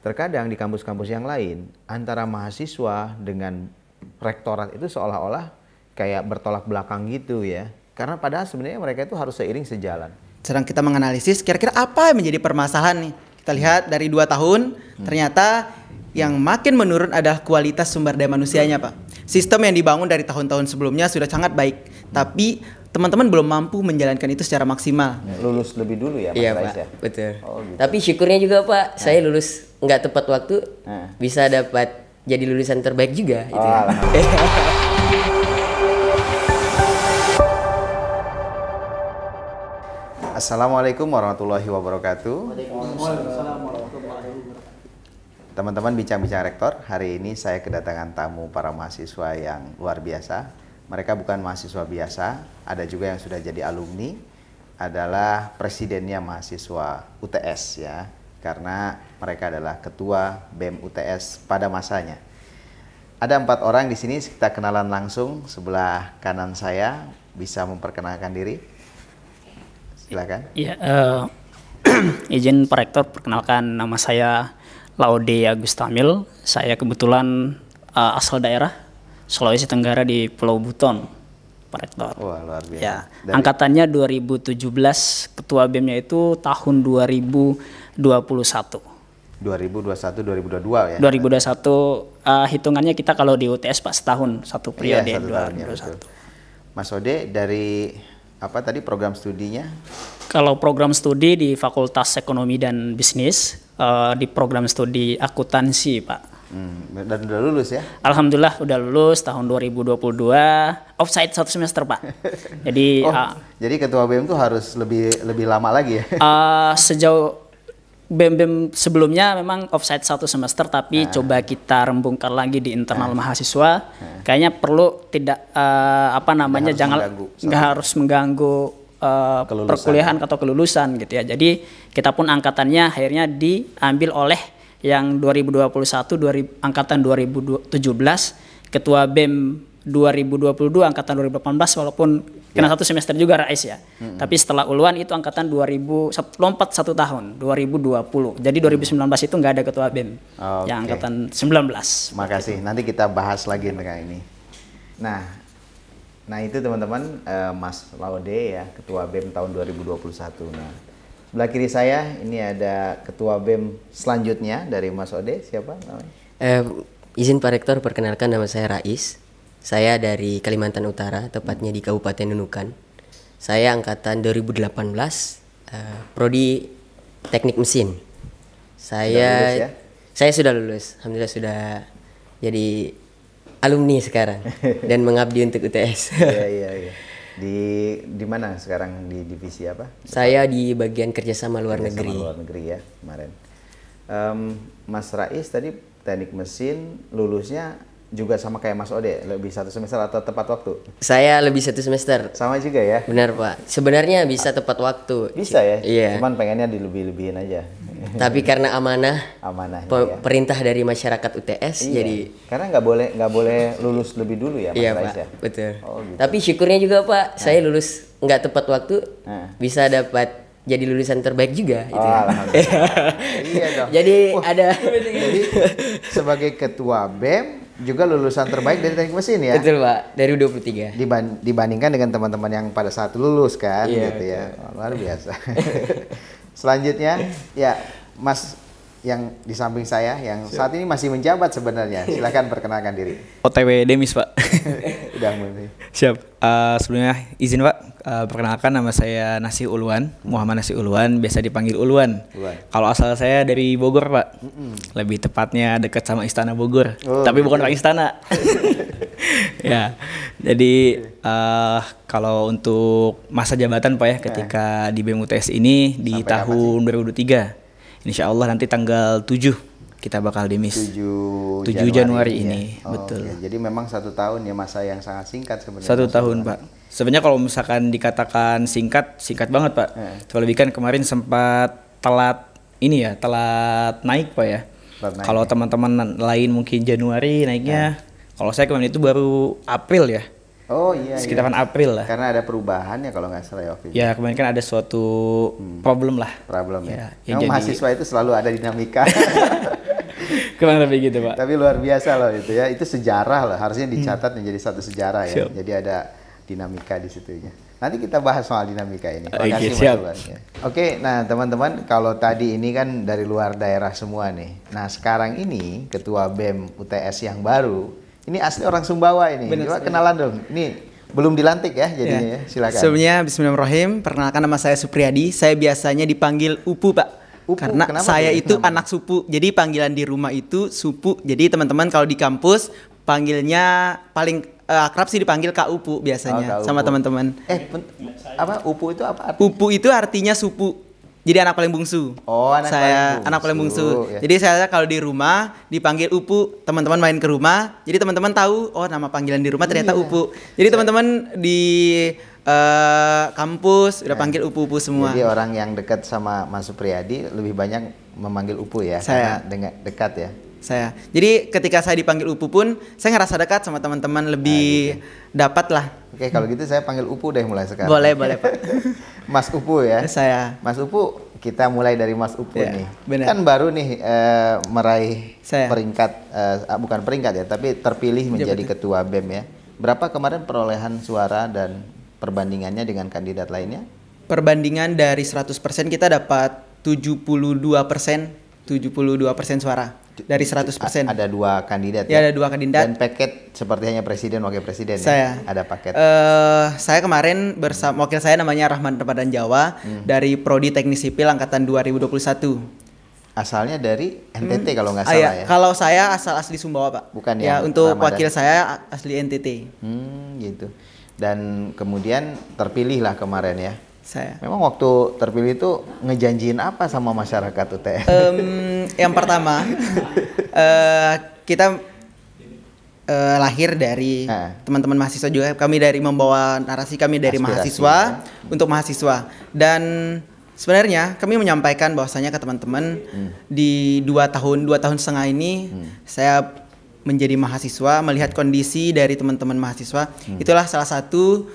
terkadang di kampus-kampus yang lain antara mahasiswa dengan rektorat itu seolah-olah kayak bertolak belakang gitu ya. Karena padahal sebenarnya mereka itu harus seiring sejalan. Sedang kita menganalisis kira-kira apa yang menjadi permasalahan nih. Kita lihat dari 2 tahun ternyata yang makin menurun adalah kualitas sumber daya manusianya, Pak. Sistem yang dibangun dari tahun-tahun sebelumnya sudah sangat baik, tapi teman-teman belum mampu menjalankan itu secara maksimal. Lulus lebih dulu ya, Mas Iya Rais Pak, ya? betul. Oh, gitu. Tapi syukurnya juga Pak, saya lulus nggak tepat waktu, bisa dapat jadi lulusan terbaik juga. Gitu ya. Assalamualaikum warahmatullahi wabarakatuh. Teman-teman bincang-bincang rektor, hari ini saya kedatangan tamu para mahasiswa yang luar biasa. Mereka bukan mahasiswa biasa, ada juga yang sudah jadi alumni, adalah presidennya mahasiswa UTS ya, karena mereka adalah ketua BEM UTS pada masanya. Ada 4 orang di sini, kita kenalan langsung. Sebelah kanan saya bisa memperkenalkan diri. Silakan. Ya, izin Pak Rektor, perkenalkan nama saya Laude Agustamil. Saya kebetulan asal daerah Sulawesi Tenggara di Pulau Buton, Pak Rektor. Wah, luar biasa. Ya, angkatannya 2017, ketua BEM-nya itu tahun 2021. 2021 2022 ya. 2021 hitungannya kita kalau di UTS Pak setahun, satu periode. Iya, 1 tahun ya, 2021. betul. Mas Ode dari apa tadi program studinya? Kalau program studi di Fakultas Ekonomi dan Bisnis, di program studi akuntansi, Pak. Dan udah lulus ya? Alhamdulillah udah lulus tahun 2022, offside 1 semester Pak. Jadi jadi ketua BEM tuh harus lebih lama lagi ya? Sejauh BEM sebelumnya memang offside 1 semester, tapi coba kita rembungkan lagi di internal mahasiswa. Kayaknya perlu nggak harus mengganggu perkuliahan atau kelulusan gitu ya. Jadi kita pun angkatannya akhirnya diambil oleh yang 2021 angkatan 2017, ketua BEM 2022 angkatan 2018, walaupun kena 1 semester juga Rais ya. Tapi setelah uluan itu angkatan 2000 lompat 1 tahun 2020. Jadi 2019 itu nggak ada ketua BEM. Yang angkatan 19. Makasih. Nanti kita bahas lagi tentang ini. Nah itu teman-teman, Mas Laude ya, ketua BEM tahun 2021. Nah, sebelah kiri saya ini ada ketua BEM selanjutnya dari Mas Ode, siapa namanya? Izin Pak Rektor, perkenalkan nama saya Rais. Saya dari Kalimantan Utara, tepatnya di Kabupaten Nunukan. Saya angkatan 2018, prodi Teknik Mesin. Saya sudah lulus, alhamdulillah sudah jadi alumni sekarang dan mengabdi untuk UTS. Iya. Di mana sekarang, di divisi apa? Saya di bagian kerjasama luar negeri. Luar negeri ya kemarin. Mas Rais tadi teknik mesin, lulusnya juga sama kayak Mas Ode, lebih 1 semester atau tepat waktu? Saya lebih 1 semester. Sama juga ya? Benar Pak. Sebenarnya bisa tepat waktu. Bisa ya? Iya. Cuman pengennya dilebih-lebihin aja. Tapi karena amanahnya perintah dari masyarakat UTS, jadi karena nggak boleh lulus lebih dulu ya, Mas Rais ya? Betul. Gitu. Tapi syukurnya juga Pak, saya lulus nggak tepat waktu, bisa dapat jadi lulusan terbaik juga. Gitu. Iya dong. Jadi Jadi sebagai ketua BEM juga lulusan terbaik dari teknik mesin ya? Betul Pak, dari 23. Dibandingkan dengan teman-teman yang pada saat lulus kan, gitu ya. Luar biasa. Selanjutnya ya Mas yang di samping saya yang saat ini masih menjabat sebenarnya. Silakan perkenalkan diri. OTW Demis Pak. Udah mulai. Siap. Sebelumnya izin Pak, perkenalkan nama saya Nasi Uluan, Muhammad Nasi Uluan, biasa dipanggil Uluan. Kalau asal saya dari Bogor Pak, lebih tepatnya dekat sama Istana Bogor, tapi bukan orang Istana. Ya, jadi kalau untuk masa jabatan Pak ya, ketika di BEM UTS ini di tahun 2023. Insya Allah nanti tanggal 7 kita bakal demis. 7 Januari ini, betul. Jadi memang 1 tahun ya, masa yang sangat singkat sebenarnya. 1 tahun Pak. Sebenarnya kalau misalkan dikatakan singkat banget Pak. Terlebih kan kemarin sempat telat naik Pak ya. Kalau teman-teman lain mungkin Januari naiknya. Kalau saya kemarin itu baru April ya. Oh iya. Sekitaran April lah. Karena ada perubahan ya kalau nggak salah ya waktu itu. Ya kemarin kan ada suatu problem lah. Problem ya. Ya Memang mahasiswa itu selalu ada dinamika. Kurang lebih gitu, Pak. Tapi luar biasa loh itu ya. Itu sejarah loh. Harusnya dicatat menjadi satu sejarah ya. Siap. Jadi ada dinamika di situnya. Nanti kita bahas soal dinamika ini. Terima Oke, kasih siap. Mas Ulan, ya. Oke, nah teman-teman, kalau tadi ini kan dari luar daerah semua nih. Nah sekarang ini Ketua BEM UTS yang baru, ini asli orang Sumbawa ini. Benar Coba sekali. kenalan dong. Ini belum dilantik ya jadinya ya. Silakan. Sebelumnya Bismillahirrahmanirrahim. Perkenalkan nama saya Supriyadi. Saya biasanya dipanggil Upu, Pak. Upu, Karena kenapa saya tuh itu namanya? anak supu. Jadi panggilan di rumah itu Supu. Jadi teman-teman kalau di kampus panggilnya paling akrab sih dipanggil Kak Upu biasanya Oh, Kak sama Upu. teman-teman. Apa UPU itu apa artinya? Upu itu artinya supu. Jadi anak paling bungsu. Oh, anak saya paling anak paling bungsu, bungsu. ya. Jadi saya kalau di rumah dipanggil Upu, teman-teman main ke rumah, jadi teman-teman tahu oh nama panggilan di rumah ternyata Iya. Upu. Jadi teman-teman di kampus udah panggil Upu-Upu semua. Jadi orang yang dekat sama Mas Supriyadi lebih banyak memanggil UPU ya, Saya. karena dengan dekat ya. Saya. Jadi ketika saya dipanggil Upu pun saya ngerasa dekat sama teman-teman lebih dapat lah. Oke, kalau gitu saya panggil UPU deh mulai sekarang. Boleh, Pak. Mas UPU ya. Saya. Mas UPU, kita mulai dari Mas UPU Ya, nih. benar. Kan baru nih meraih Saya. peringkat, bukan peringkat ya, tapi terpilih menjadi ketua BEM ya. Berapa kemarin perolehan suara dan perbandingannya dengan kandidat lainnya? Perbandingan dari 100% kita dapat 72% suara dari 100%. Ada dua kandidat Ya, ada dua kandidat. Dan paket seperti hanya presiden, wakil presiden Saya. ya? Ada paket. Saya kemarin bersama wakil saya namanya Rahman Ramadan Jawa dari Prodi Teknik Sipil angkatan 2021. Asalnya dari NTT kalau nggak Ah, salah ya. ya? Kalau saya asal asli Sumbawa, Pak. Bukan ya, yang untuk Ramadan. wakil saya asli NTT. Gitu. Dan kemudian terpilih lah kemarin ya. Saya. Memang waktu terpilih itu ngejanjiin apa sama masyarakat UTS? Yang pertama, kita lahir dari teman-teman mahasiswa juga. Kami dari membawa narasi kami dari Aspirasi, mahasiswa ya. untuk mahasiswa. Dan sebenarnya kami menyampaikan bahwasanya ke teman-teman di 2 tahun setengah ini saya menjadi mahasiswa, melihat kondisi dari teman-teman mahasiswa. Itulah salah satu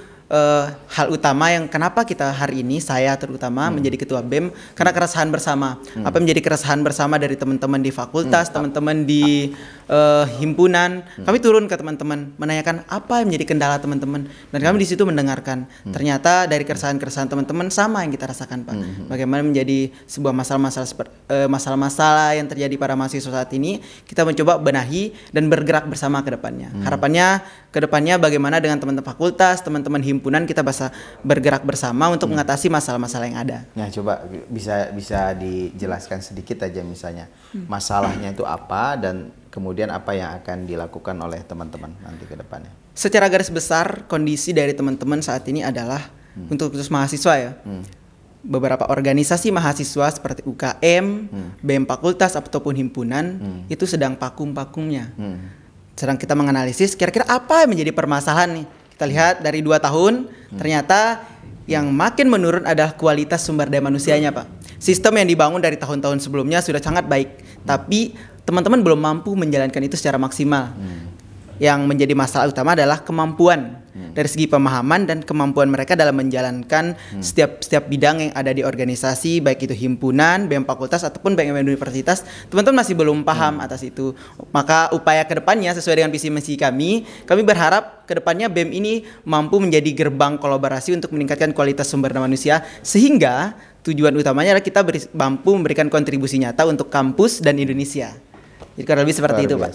hal utama yang kenapa kita hari ini saya terutama menjadi ketua BEM, karena keresahan bersama. Apa yang menjadi keresahan bersama dari teman-teman di fakultas, teman-teman di himpunan. Kami turun ke teman-teman menanyakan apa yang menjadi kendala teman-teman, dan kami di situ mendengarkan. Ternyata dari keresahan-keresahan teman-teman sama yang kita rasakan, Pak. Bagaimana menjadi sebuah masalah-masalah yang terjadi pada mahasiswa saat ini, kita mencoba benahi dan bergerak bersama ke depannya. Harapannya ke depannya bagaimana dengan teman-teman fakultas, teman-teman himpunan kita bisa bergerak bersama untuk mengatasi masalah-masalah yang ada. Nah, coba bisa dijelaskan sedikit aja misalnya masalahnya itu apa dan kemudian apa yang akan dilakukan oleh teman-teman nanti ke depannya. Secara garis besar kondisi dari teman-teman saat ini adalah untuk khusus mahasiswa ya. Beberapa organisasi mahasiswa seperti UKM, BEM fakultas ataupun himpunan itu sedang pakum-pakumnya. Sedang kita menganalisis kira-kira apa yang menjadi permasalahan nih. Kita lihat dari 2 tahun ternyata yang makin menurun adalah kualitas sumber daya manusianya, Pak. Sistem yang dibangun dari tahun-tahun sebelumnya sudah sangat baik, tapi teman-teman belum mampu menjalankan itu secara maksimal. Yang menjadi masalah utama adalah kemampuan dari segi pemahaman dan kemampuan mereka dalam menjalankan setiap bidang yang ada di organisasi, baik itu himpunan, BEM fakultas ataupun BEM universitas. Teman-teman masih belum paham atas itu. Maka upaya kedepannya sesuai dengan visi misi kami berharap kedepannya BEM ini mampu menjadi gerbang kolaborasi untuk meningkatkan kualitas sumber daya manusia, sehingga tujuan utamanya adalah kita mampu memberikan kontribusi nyata untuk kampus dan Indonesia. Jadi kurang lebih seperti itu, Pak.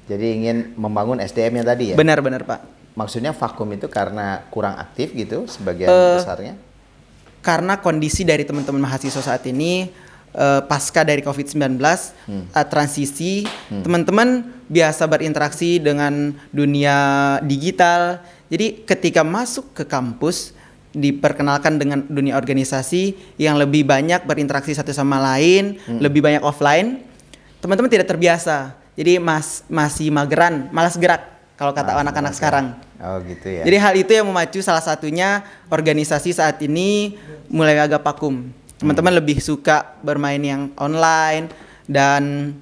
Jadi ingin membangun SDM-nya tadi ya? Benar-benar, Pak. Maksudnya vakum itu karena kurang aktif gitu sebagian besarnya? Karena kondisi dari teman-teman mahasiswa saat ini pasca dari COVID-19 transisi, teman-teman biasa berinteraksi dengan dunia digital. Jadi ketika masuk ke kampus diperkenalkan dengan dunia organisasi yang lebih banyak berinteraksi satu sama lain, lebih banyak offline. Teman-teman tidak terbiasa, jadi masih mageran, malas gerak kalau kata anak-anak sekarang. Oh gitu ya. Jadi hal itu yang memacu salah satunya organisasi saat ini mulai agak vakum. Teman-teman lebih suka bermain yang online dan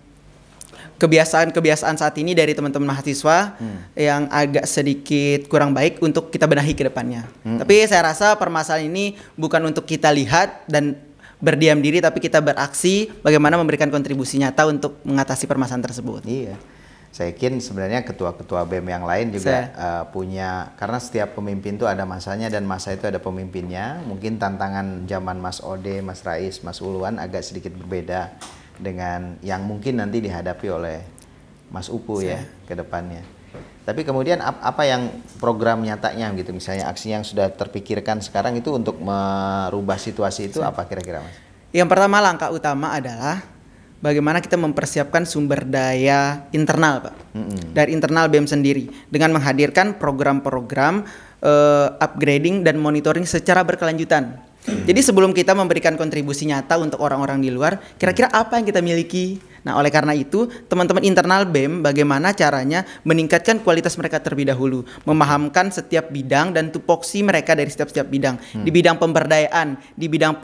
kebiasaan saat ini dari teman-teman mahasiswa yang agak sedikit kurang baik untuk kita benahi ke depannya. Tapi saya rasa permasalahan ini bukan untuk kita lihat dan berdiam diri tapi kita beraksi, bagaimana memberikan kontribusi nyata untuk mengatasi permasalahan tersebut. Iya. Saya yakin sebenarnya ketua-ketua BEM yang lain juga punya, karena setiap pemimpin itu ada masanya dan masa itu ada pemimpinnya. Mungkin tantangan zaman Mas Ode, Mas Rais, Mas Uluan agak sedikit berbeda dengan yang mungkin nanti dihadapi oleh Mas Upu ya ke depannya. Tapi kemudian apa yang program nyatanya gitu, misalnya aksi yang sudah terpikirkan sekarang itu untuk merubah situasi itu apa kira-kira Mas? Yang pertama, langkah utama adalah bagaimana kita mempersiapkan sumber daya internal, Pak. Dari internal BEM sendiri dengan menghadirkan program-program upgrading dan monitoring secara berkelanjutan. Jadi sebelum kita memberikan kontribusi nyata untuk orang-orang di luar, kira-kira apa yang kita miliki? Nah, oleh karena itu, teman-teman internal BEM bagaimana caranya meningkatkan kualitas mereka terlebih dahulu, memahamkan setiap bidang dan tupoksi mereka dari setiap bidang. Di bidang pemberdayaan, di bidang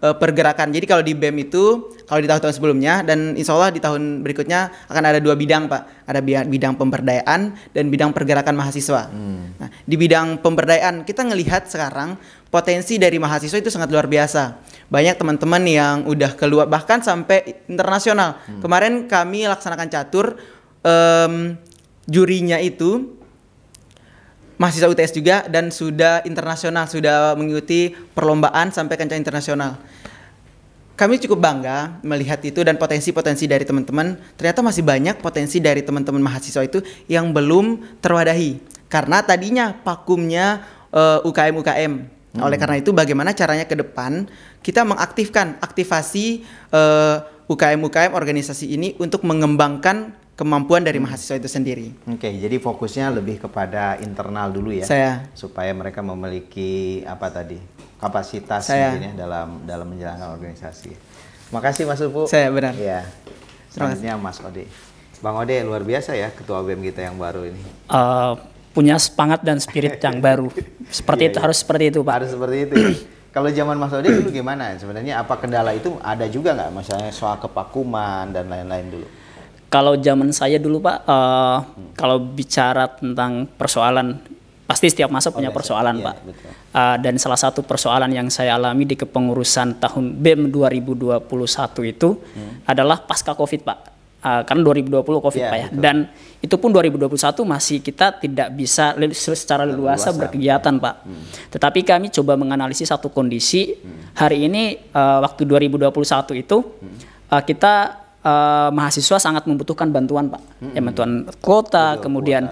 pergerakan. Jadi kalau di BEM itu, kalau di tahun-tahun sebelumnya dan insya Allah di tahun berikutnya akan ada 2 bidang, Pak. Ada bidang pemberdayaan dan bidang pergerakan mahasiswa. Nah, di bidang pemberdayaan kita ngelihat sekarang potensi dari mahasiswa itu sangat luar biasa. Banyak teman-teman yang udah keluar bahkan sampai internasional. Kemarin kami laksanakan catur, jurinya itu mahasiswa UTS juga dan sudah internasional, sudah mengikuti perlombaan sampai kancah internasional. Kami cukup bangga melihat itu dan potensi-potensi dari teman-teman. Ternyata masih banyak potensi dari teman-teman mahasiswa itu yang belum terwadahi. Karena tadinya vakumnya UKM-UKM. Nah, oleh karena itu bagaimana caranya ke depan kita mengaktifkan aktivasi UKM-UKM organisasi ini untuk mengembangkan kemampuan dari mahasiswa itu sendiri. Oke, jadi fokusnya lebih kepada internal dulu ya. Supaya mereka memiliki apa tadi? Kapasitas mungkin ya dalam menjalankan organisasi. Makasih Mas Upu. Benar. Iya. Selanjutnya Mas Ode. Bang Ode luar biasa ya ketua BEM kita yang baru ini. Punya semangat dan spirit yang baru. Seperti itu, harus seperti itu, Pak. Harus seperti itu. Ya? Kalau zaman Mas Ode dulu gimana? Sebenarnya apa kendala itu ada juga nggak? Misalnya soal kevakuman dan lain-lain dulu. Kalau zaman saya dulu, Pak, kalau bicara tentang persoalan, pasti setiap masa punya persoalan, Pak. Dan salah satu persoalan yang saya alami di kepengurusan tahun BEM 2021 itu adalah pasca COVID, Pak. Karena 2020 COVID, Pak ya. Betul. Dan itu pun 2021 masih kita tidak bisa secara leluasa berkegiatan, Pak. Tetapi kami coba menganalisis satu kondisi. Hari ini waktu 2021 itu kita mahasiswa sangat membutuhkan bantuan, Pak. Ya, bantuan kuota, kemudian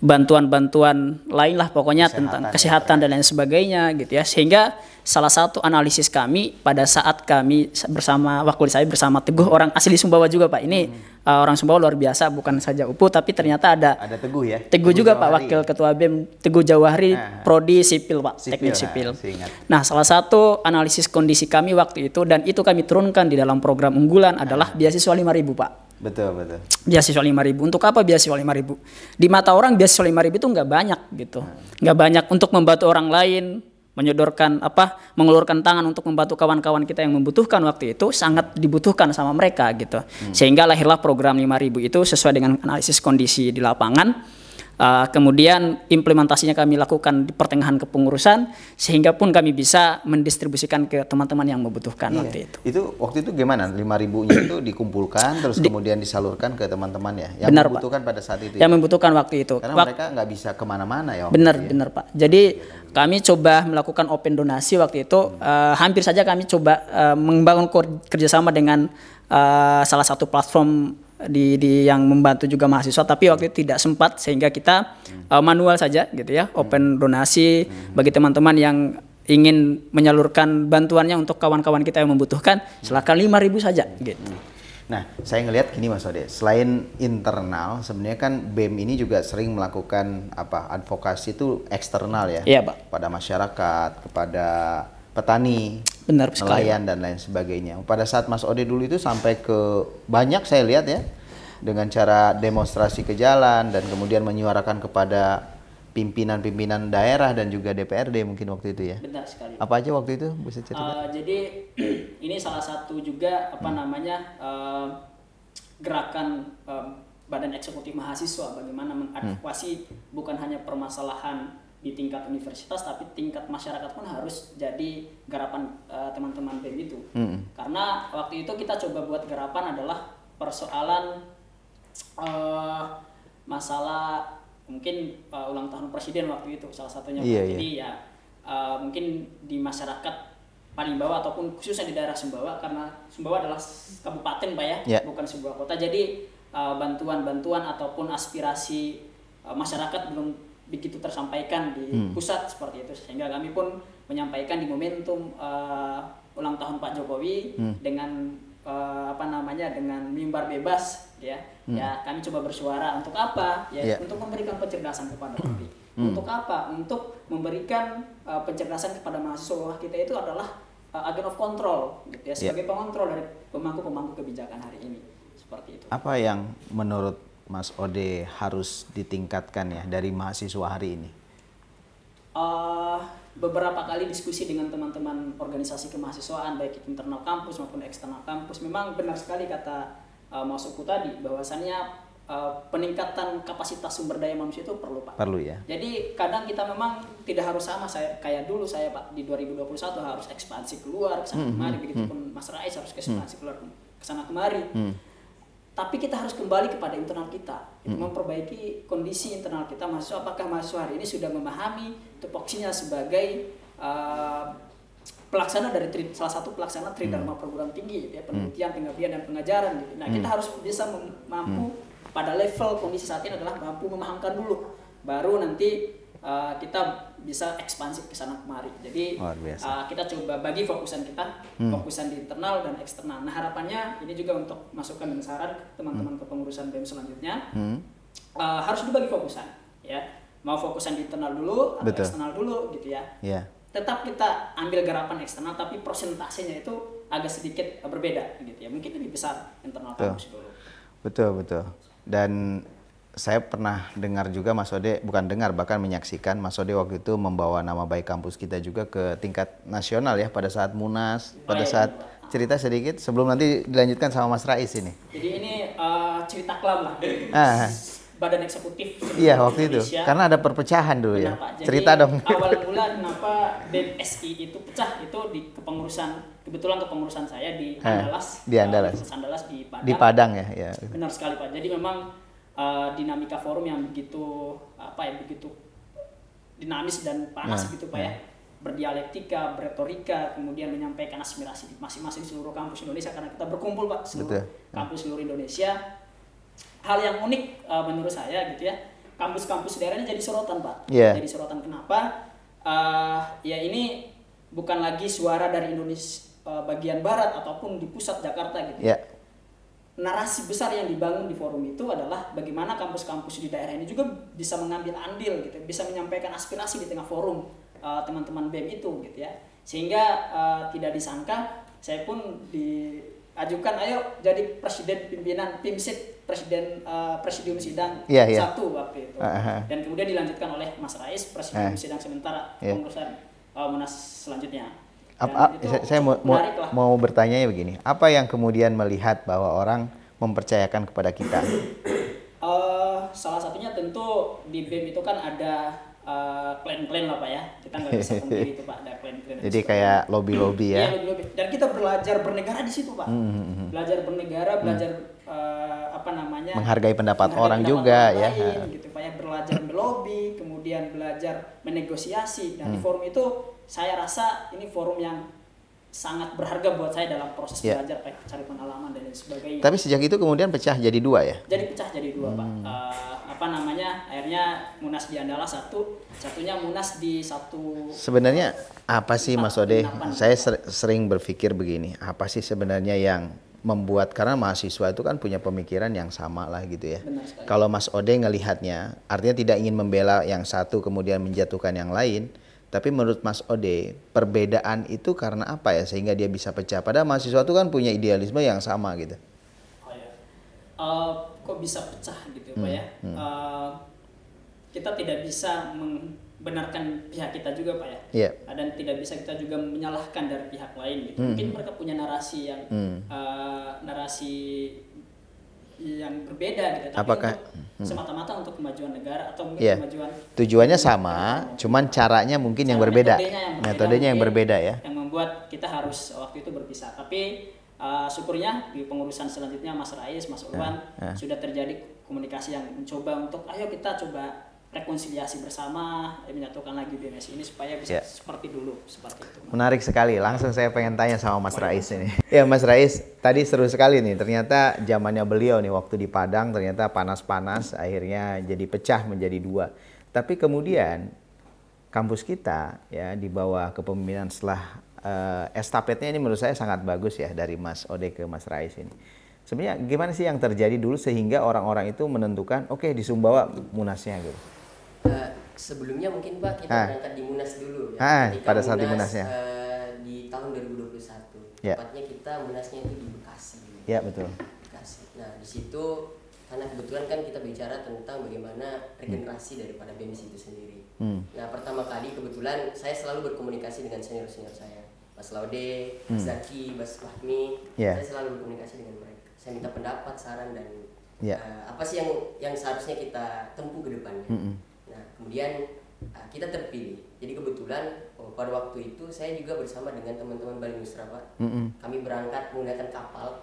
bantuan-bantuan lain lah pokoknya tentang kesehatan dan lain sebagainya gitu ya. Sehingga salah satu analisis kami pada saat kami waktu saya bersama Teguh, orang asli Sumbawa juga, Pak. Ini orang Sumbawa luar biasa, bukan saja Upu tapi ternyata ada Teguh ya. Teguh juga Pak, Wakil Ketua BEM Teguh Jawahri, Prodi Sipil, Pak, Teknik Sipil. Nah, salah satu analisis kondisi kami waktu itu dan itu kami turunkan di dalam program unggulan adalah beasiswa 5.000, Pak. Betul. Beasiswa 5.000. Untuk apa beasiswa 5.000? Di mata orang beasiswa 5.000 itu nggak banyak gitu. Nggak banyak untuk membantu orang lain, mengeluarkan tangan untuk membantu kawan-kawan kita yang membutuhkan waktu itu sangat dibutuhkan sama mereka gitu. Sehingga lahirlah program 5.000 itu sesuai dengan analisis kondisi di lapangan. Kemudian implementasinya kami lakukan di pertengahan kepengurusan sehingga pun kami bisa mendistribusikan ke teman-teman yang membutuhkan waktu itu. Waktu itu gimana? 5.000-nya itu dikumpulkan terus kemudian disalurkan ke teman-teman ya yang membutuhkan Pak. Pada saat itu. Yang membutuhkan waktu itu. Karena mereka nggak bisa kemana-mana ya. Benar Pak. Jadi kami coba melakukan open donasi waktu itu. Hampir saja kami coba membangun kerjasama dengan salah satu platform yang membantu juga mahasiswa, tapi waktu itu tidak sempat sehingga kita manual saja gitu ya, open donasi bagi teman-teman yang ingin menyalurkan bantuannya untuk kawan-kawan kita yang membutuhkan, silakan 5.000 saja gitu. Nah, saya ngelihat gini Mas Ode, selain internal sebenarnya kan BEM ini juga sering melakukan advokasi itu eksternal ya. Iya, Pak. Pada masyarakat, kepada petani, nelayan dan lain sebagainya. Pada saat Mas Ode dulu itu sampai ke banyak saya lihat ya, dengan cara demonstrasi ke jalan dan kemudian menyuarakan kepada pimpinan-pimpinan daerah dan juga DPRD mungkin waktu itu ya. Benar sekali. Apa aja waktu itu bisa cerita? Jadi ini salah satu juga gerakan Badan Eksekutif Mahasiswa bagaimana mengadvokasi bukan hanya permasalahan di tingkat universitas, tapi tingkat masyarakat pun harus jadi garapan teman-teman BEM itu. Karena waktu itu kita coba buat garapan adalah persoalan masalah mungkin ulang tahun presiden waktu itu salah satunya. Jadi ya mungkin di masyarakat paling bawah ataupun khususnya di daerah Sumbawa, karena Sumbawa adalah kabupaten Pak ya, bukan sebuah kota. Jadi bantuan-bantuan ataupun aspirasi masyarakat belum begitu tersampaikan di pusat seperti itu, sehingga kami pun menyampaikan di momentum ulang tahun Pak Jokowi dengan dengan mimbar bebas ya. Ya kami coba bersuara untuk apa ya, untuk memberikan pencerdasan kepada publik. Untuk apa? Untuk memberikan pencerdasan kepada mahasiswa bahwa kita itu adalah agent of control gitu ya, sebagai pengontrol dari pemangku kebijakan hari ini, seperti itu. Apa yang menurut Mas Ode harus ditingkatkan ya dari mahasiswa hari ini? Beberapa kali diskusi dengan teman-teman organisasi kemahasiswaan baik itu internal kampus maupun eksternal kampus, memang benar sekali kata Mas Uku tadi, bahwasannya peningkatan kapasitas sumber daya manusia itu perlu Pak. Perlu ya. Jadi kadang kita memang tidak harus sama kayak dulu saya Pak di 2021 harus ekspansi keluar ke sana kemari, begitupun Mas Rais harus ekspansi keluar ke sana kemari. Tapi kita harus kembali kepada internal kita, memperbaiki kondisi internal kita mahasiswa. Apakah mahasiswa hari ini sudah memahami tupoksinya sebagai pelaksana dari salah satu pelaksana Tridharma perguruan tinggi gitu ya, penelitian, pengabdian dan pengajaran gitu. Nah, kita harus bisa mampu pada level kondisi saat ini adalah mampu memahamkan dulu, baru nanti kita bisa ekspansi ke sana kemari. Jadi kita coba bagi fokusan kita, fokusan di internal dan eksternal. Nah, harapannya ini juga untuk masukan dan saran teman-teman kepengurusan BEM selanjutnya, harus dibagi fokusan ya. Mau fokusan di internal dulu atau eksternal dulu gitu ya. Tetap kita ambil garapan eksternal, tapi persentasenya itu agak sedikit berbeda gitu ya. Mungkin lebih besar internal kampus dulu. Betul. Dan saya pernah dengar juga Mas Ode, bukan dengar, bahkan menyaksikan Mas Ode waktu itu membawa nama baik kampus kita juga ke tingkat nasional ya, pada saat Munas, pada saat cerita sedikit sebelum nanti dilanjutkan sama Mas Rais ini. Jadi ini cerita kelam lah. Badan eksekutif iya waktu Indonesia. Itu karena ada perpecahan dulu ya. Jadi, cerita dong. Awal mula kenapa BMSI itu pecah itu di kebetulan kepengurusan saya di Andalas. Di Andalas. Andalas di Padang. Di Padang ya. Benar sekali Pak. Jadi memang dinamika forum yang begitu dinamis dan panas gitu Pak ya. Berdialektika, berretorika, kemudian menyampaikan aspirasi masing-masing seluruh kampus Indonesia, karena kita berkumpul Pak seluruh kampus seluruh Indonesia. Hal yang unik menurut saya gitu ya, kampus-kampus daerah ini jadi sorotan Pak. Jadi sorotan kenapa? Ya ini bukan lagi suara dari Indonesia bagian barat ataupun di pusat Jakarta gitu. Narasi besar yang dibangun di forum itu adalah bagaimana kampus-kampus di daerah ini juga bisa mengambil andil gitu, bisa menyampaikan aspirasi di tengah forum teman-teman BEM itu gitu ya. Sehingga tidak disangka saya pun diajukan, ayo jadi presiden pimpinan PIMSID, presidium sidang satu waktu itu. Dan kemudian dilanjutkan oleh Mas Rais, presidium sidang sementara pengurusan Munas selanjutnya. Saya mau bertanya begini, apa yang kemudian melihat bahwa orang mempercayakan kepada kita? Salah satunya tentu di BEM itu kan ada klan-klan lah Pak ya, kita nggak bisa pungkiri itu Pak, ada klan-klan. Jadi kayak lobby-lobby ya. Iya, lobby. Dan kita belajar bernegara di situ Pak. Belajar bernegara, belajar menghargai pendapat orang juga orang ya. Lain, gitu Pak ya, belajar melobby, kemudian belajar menegosiasi. Dan di forum itu saya rasa ini forum yang sangat berharga buat saya dalam proses belajar, Pak, cari pengalaman dan lain sebagainya. Tapi sejak itu kemudian pecah jadi dua ya? Jadi pecah jadi dua Pak. Akhirnya Munas di Andalas satunya Munas di satu. Sebenarnya apa sih Mas Ode? Saya sering berpikir begini, apa sih sebenarnya yang membuat, karena mahasiswa itu kan punya pemikiran yang sama lah gitu ya. Kalau Mas Ode ngelihatnya, artinya tidak ingin membela yang satu kemudian menjatuhkan yang lain. Tapi menurut Mas Ode, perbedaan itu karena apa ya sehingga dia bisa pecah? Padahal mahasiswa itu kan punya idealisme yang sama gitu. Kok bisa pecah gitu Pak ya? Kita tidak bisa membenarkan pihak kita juga Pak ya. Dan tidak bisa kita juga menyalahkan dari pihak lain gitu. Mungkin mereka punya narasi yang narasi yang berbeda gitu. Tapi Apakah untuk semata-mata untuk kemajuan negara atau mungkin Iya. kemajuan Tujuannya sama, cuman caranya mungkin yang berbeda. Metodenya yang mungkin, berbeda ya. yang membuat kita harus waktu itu berpisah. Tapi syukurnya di pengurusan selanjutnya Mas Rais, Mas Ulwan sudah terjadi komunikasi yang mencoba untuk ayo kita coba rekonsiliasi bersama, menyatukan lagi BMS ini supaya bisa seperti dulu, seperti itu. Menarik sekali. Langsung saya pengen tanya sama Mas Rais ini. Ya Mas Rais, tadi seru sekali nih. Ternyata zamannya beliau nih waktu di Padang ternyata panas-panas, akhirnya jadi pecah menjadi dua. Tapi kemudian kampus kita ya di bawah kepemimpinan setelah estafetnya ini menurut saya sangat bagus ya dari Mas Ode ke Mas Rais ini. Sebenarnya gimana sih yang terjadi dulu sehingga orang-orang itu menentukan oke di Sumbawa Munasnya gitu. Sebelumnya mungkin Pak kita berangkat di Munas dulu ya. Pada saat di Munasnya. Di tahun 2021. Ya. Tepatnya kita Munasnya itu di Bekasi. Ya betul. Bekasi. Nah di situ karena kebetulan kan kita bicara tentang bagaimana regenerasi daripada BEMS itu sendiri. Nah pertama kali kebetulan saya selalu berkomunikasi dengan senior-senior saya, Mas Laude, Mas Zaki, Mas Fahmi. Saya selalu berkomunikasi dengan mereka. Saya minta pendapat, saran dan apa sih yang seharusnya kita tempuh ke depannya. Nah kemudian kita terpilih. Jadi kebetulan pada waktu itu saya juga bersama dengan teman-teman Bali Nusra Pak. Kami berangkat menggunakan kapal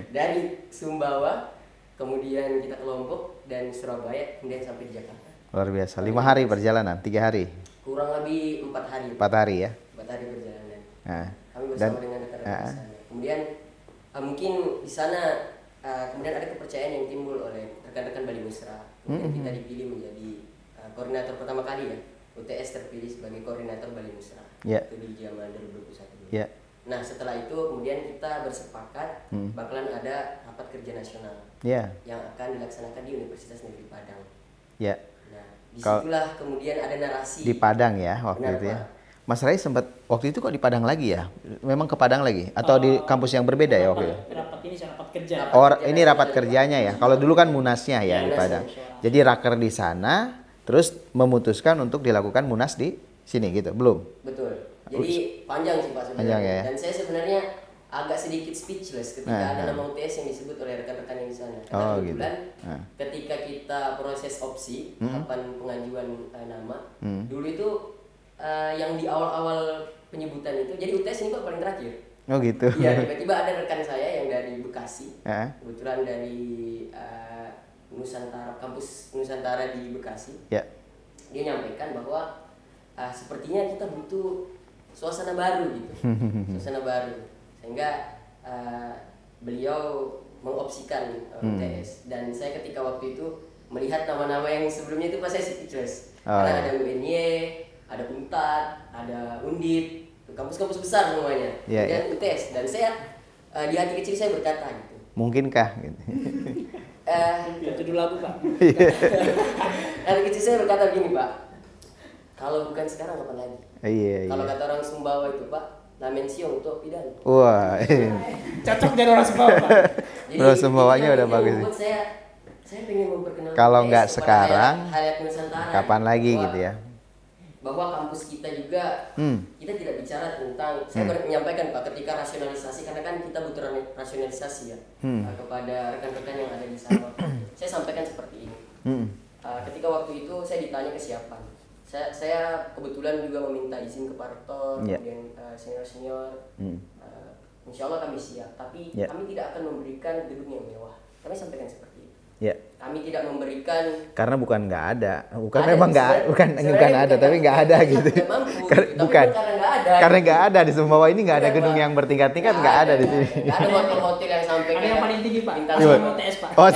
dari Sumbawa, kemudian kita ke Lombok dan Surabaya, kemudian sampai di Jakarta. Luar biasa. 5 hari perjalanan, 3 hari. Kurang lebih 4 hari. 4 hari ya. 4 hari perjalanan. Nah, Kami bersama dengan rekan-rekan di sana. Kemudian mungkin di sana kemudian ada kepercayaan yang timbul oleh rekan-rekan Bali Nusra. Kemudian kita dipilih menjadi koordinator pertama kali ya. UTS terpilih sebagai koordinator Bali Nusra. Itu di zaman 2021. Nah setelah itu kemudian kita bersepakat bakalan ada rapat kerja nasional yang akan dilaksanakan di Universitas Negeri Padang. Nah disitulah kemudian ada narasi di Padang ya waktu itu ya. Mas Rais sempat waktu itu kok di Padang lagi ya? Memang ke Padang lagi atau di kampus yang berbeda ya waktu itu? Rapat ini rapat kerja. Ini rapat kerjanya ya. Kalau dulu kan Munasnya ya di Padang. Jadi raker di sana, terus memutuskan untuk dilakukan Munas di sini gitu, belum? Betul. Jadi panjang sih Pak sebenarnya. Panjang, ya? Dan saya sebenarnya agak sedikit speechless ketika ada nama UTS yang disebut oleh rekan-rekan yang di sana. Karena kebetulan ketika kita proses opsi tahapan pengajuan nama, dulu itu yang di awal-awal penyebutan itu, jadi UTS ini Pak paling terakhir. Oh gitu. Iya, tiba-tiba ada rekan saya yang dari Bekasi, kebetulan dari Nusantara, kampus Nusantara di Bekasi. Dia nyampaikan bahwa sepertinya kita butuh suasana baru gitu, suasana baru, sehingga beliau mengopsikan UTS. Dan saya ketika waktu itu melihat nama-nama yang sebelumnya itu pas saya speechless, karena ada UNY, ada UNTAD, ada Undip, kampus-kampus besar semuanya, dan UTS. Dan saya di hati kecil saya berkata gitu, mungkinkah gitu. Judul lagu Pak. Hati kecil saya berkata begini Pak, kalau bukan sekarang kapan lagi? Kalau kata orang Sumbawa itu Pak, lamen siong untuk pidan. Wah. Cocok jadi orang Sumbawa, Pak. Jadi Bro, Sumbawanya udah bagus. Saya pengen memperkenalkan Kalau nggak sekarang, hayat Nusantara. kapan lagi gitu ya? Bahwa kampus kita juga, kita tidak bicara tentang, saya menyampaikan Pak, ketika rasionalisasi, karena kan kita butuh rasionalisasi ya, kepada rekan-rekan yang ada di sana. Saya sampaikan seperti ini. Ketika waktu itu saya ditanya kesiapan. Saya kebetulan juga meminta izin ke Pak Rektor, kemudian senior-senior. Insya Allah kami siap, tapi kami tidak akan memberikan gedung yang mewah. Kami sampaikan seperti itu. Kami tidak memberikan, karena bukan nggak ada, memang nggak, bukan ada, tapi nggak ada gitu. Bukan, karena nggak ada di Sumbawa ini, nggak ada gedung yang bertingkat-tingkat, nggak ada di sini. Nggak ada hotel-hotel yang sampai Ada yang paling tinggi Pak, bintang asrama UTS Pak. Oh,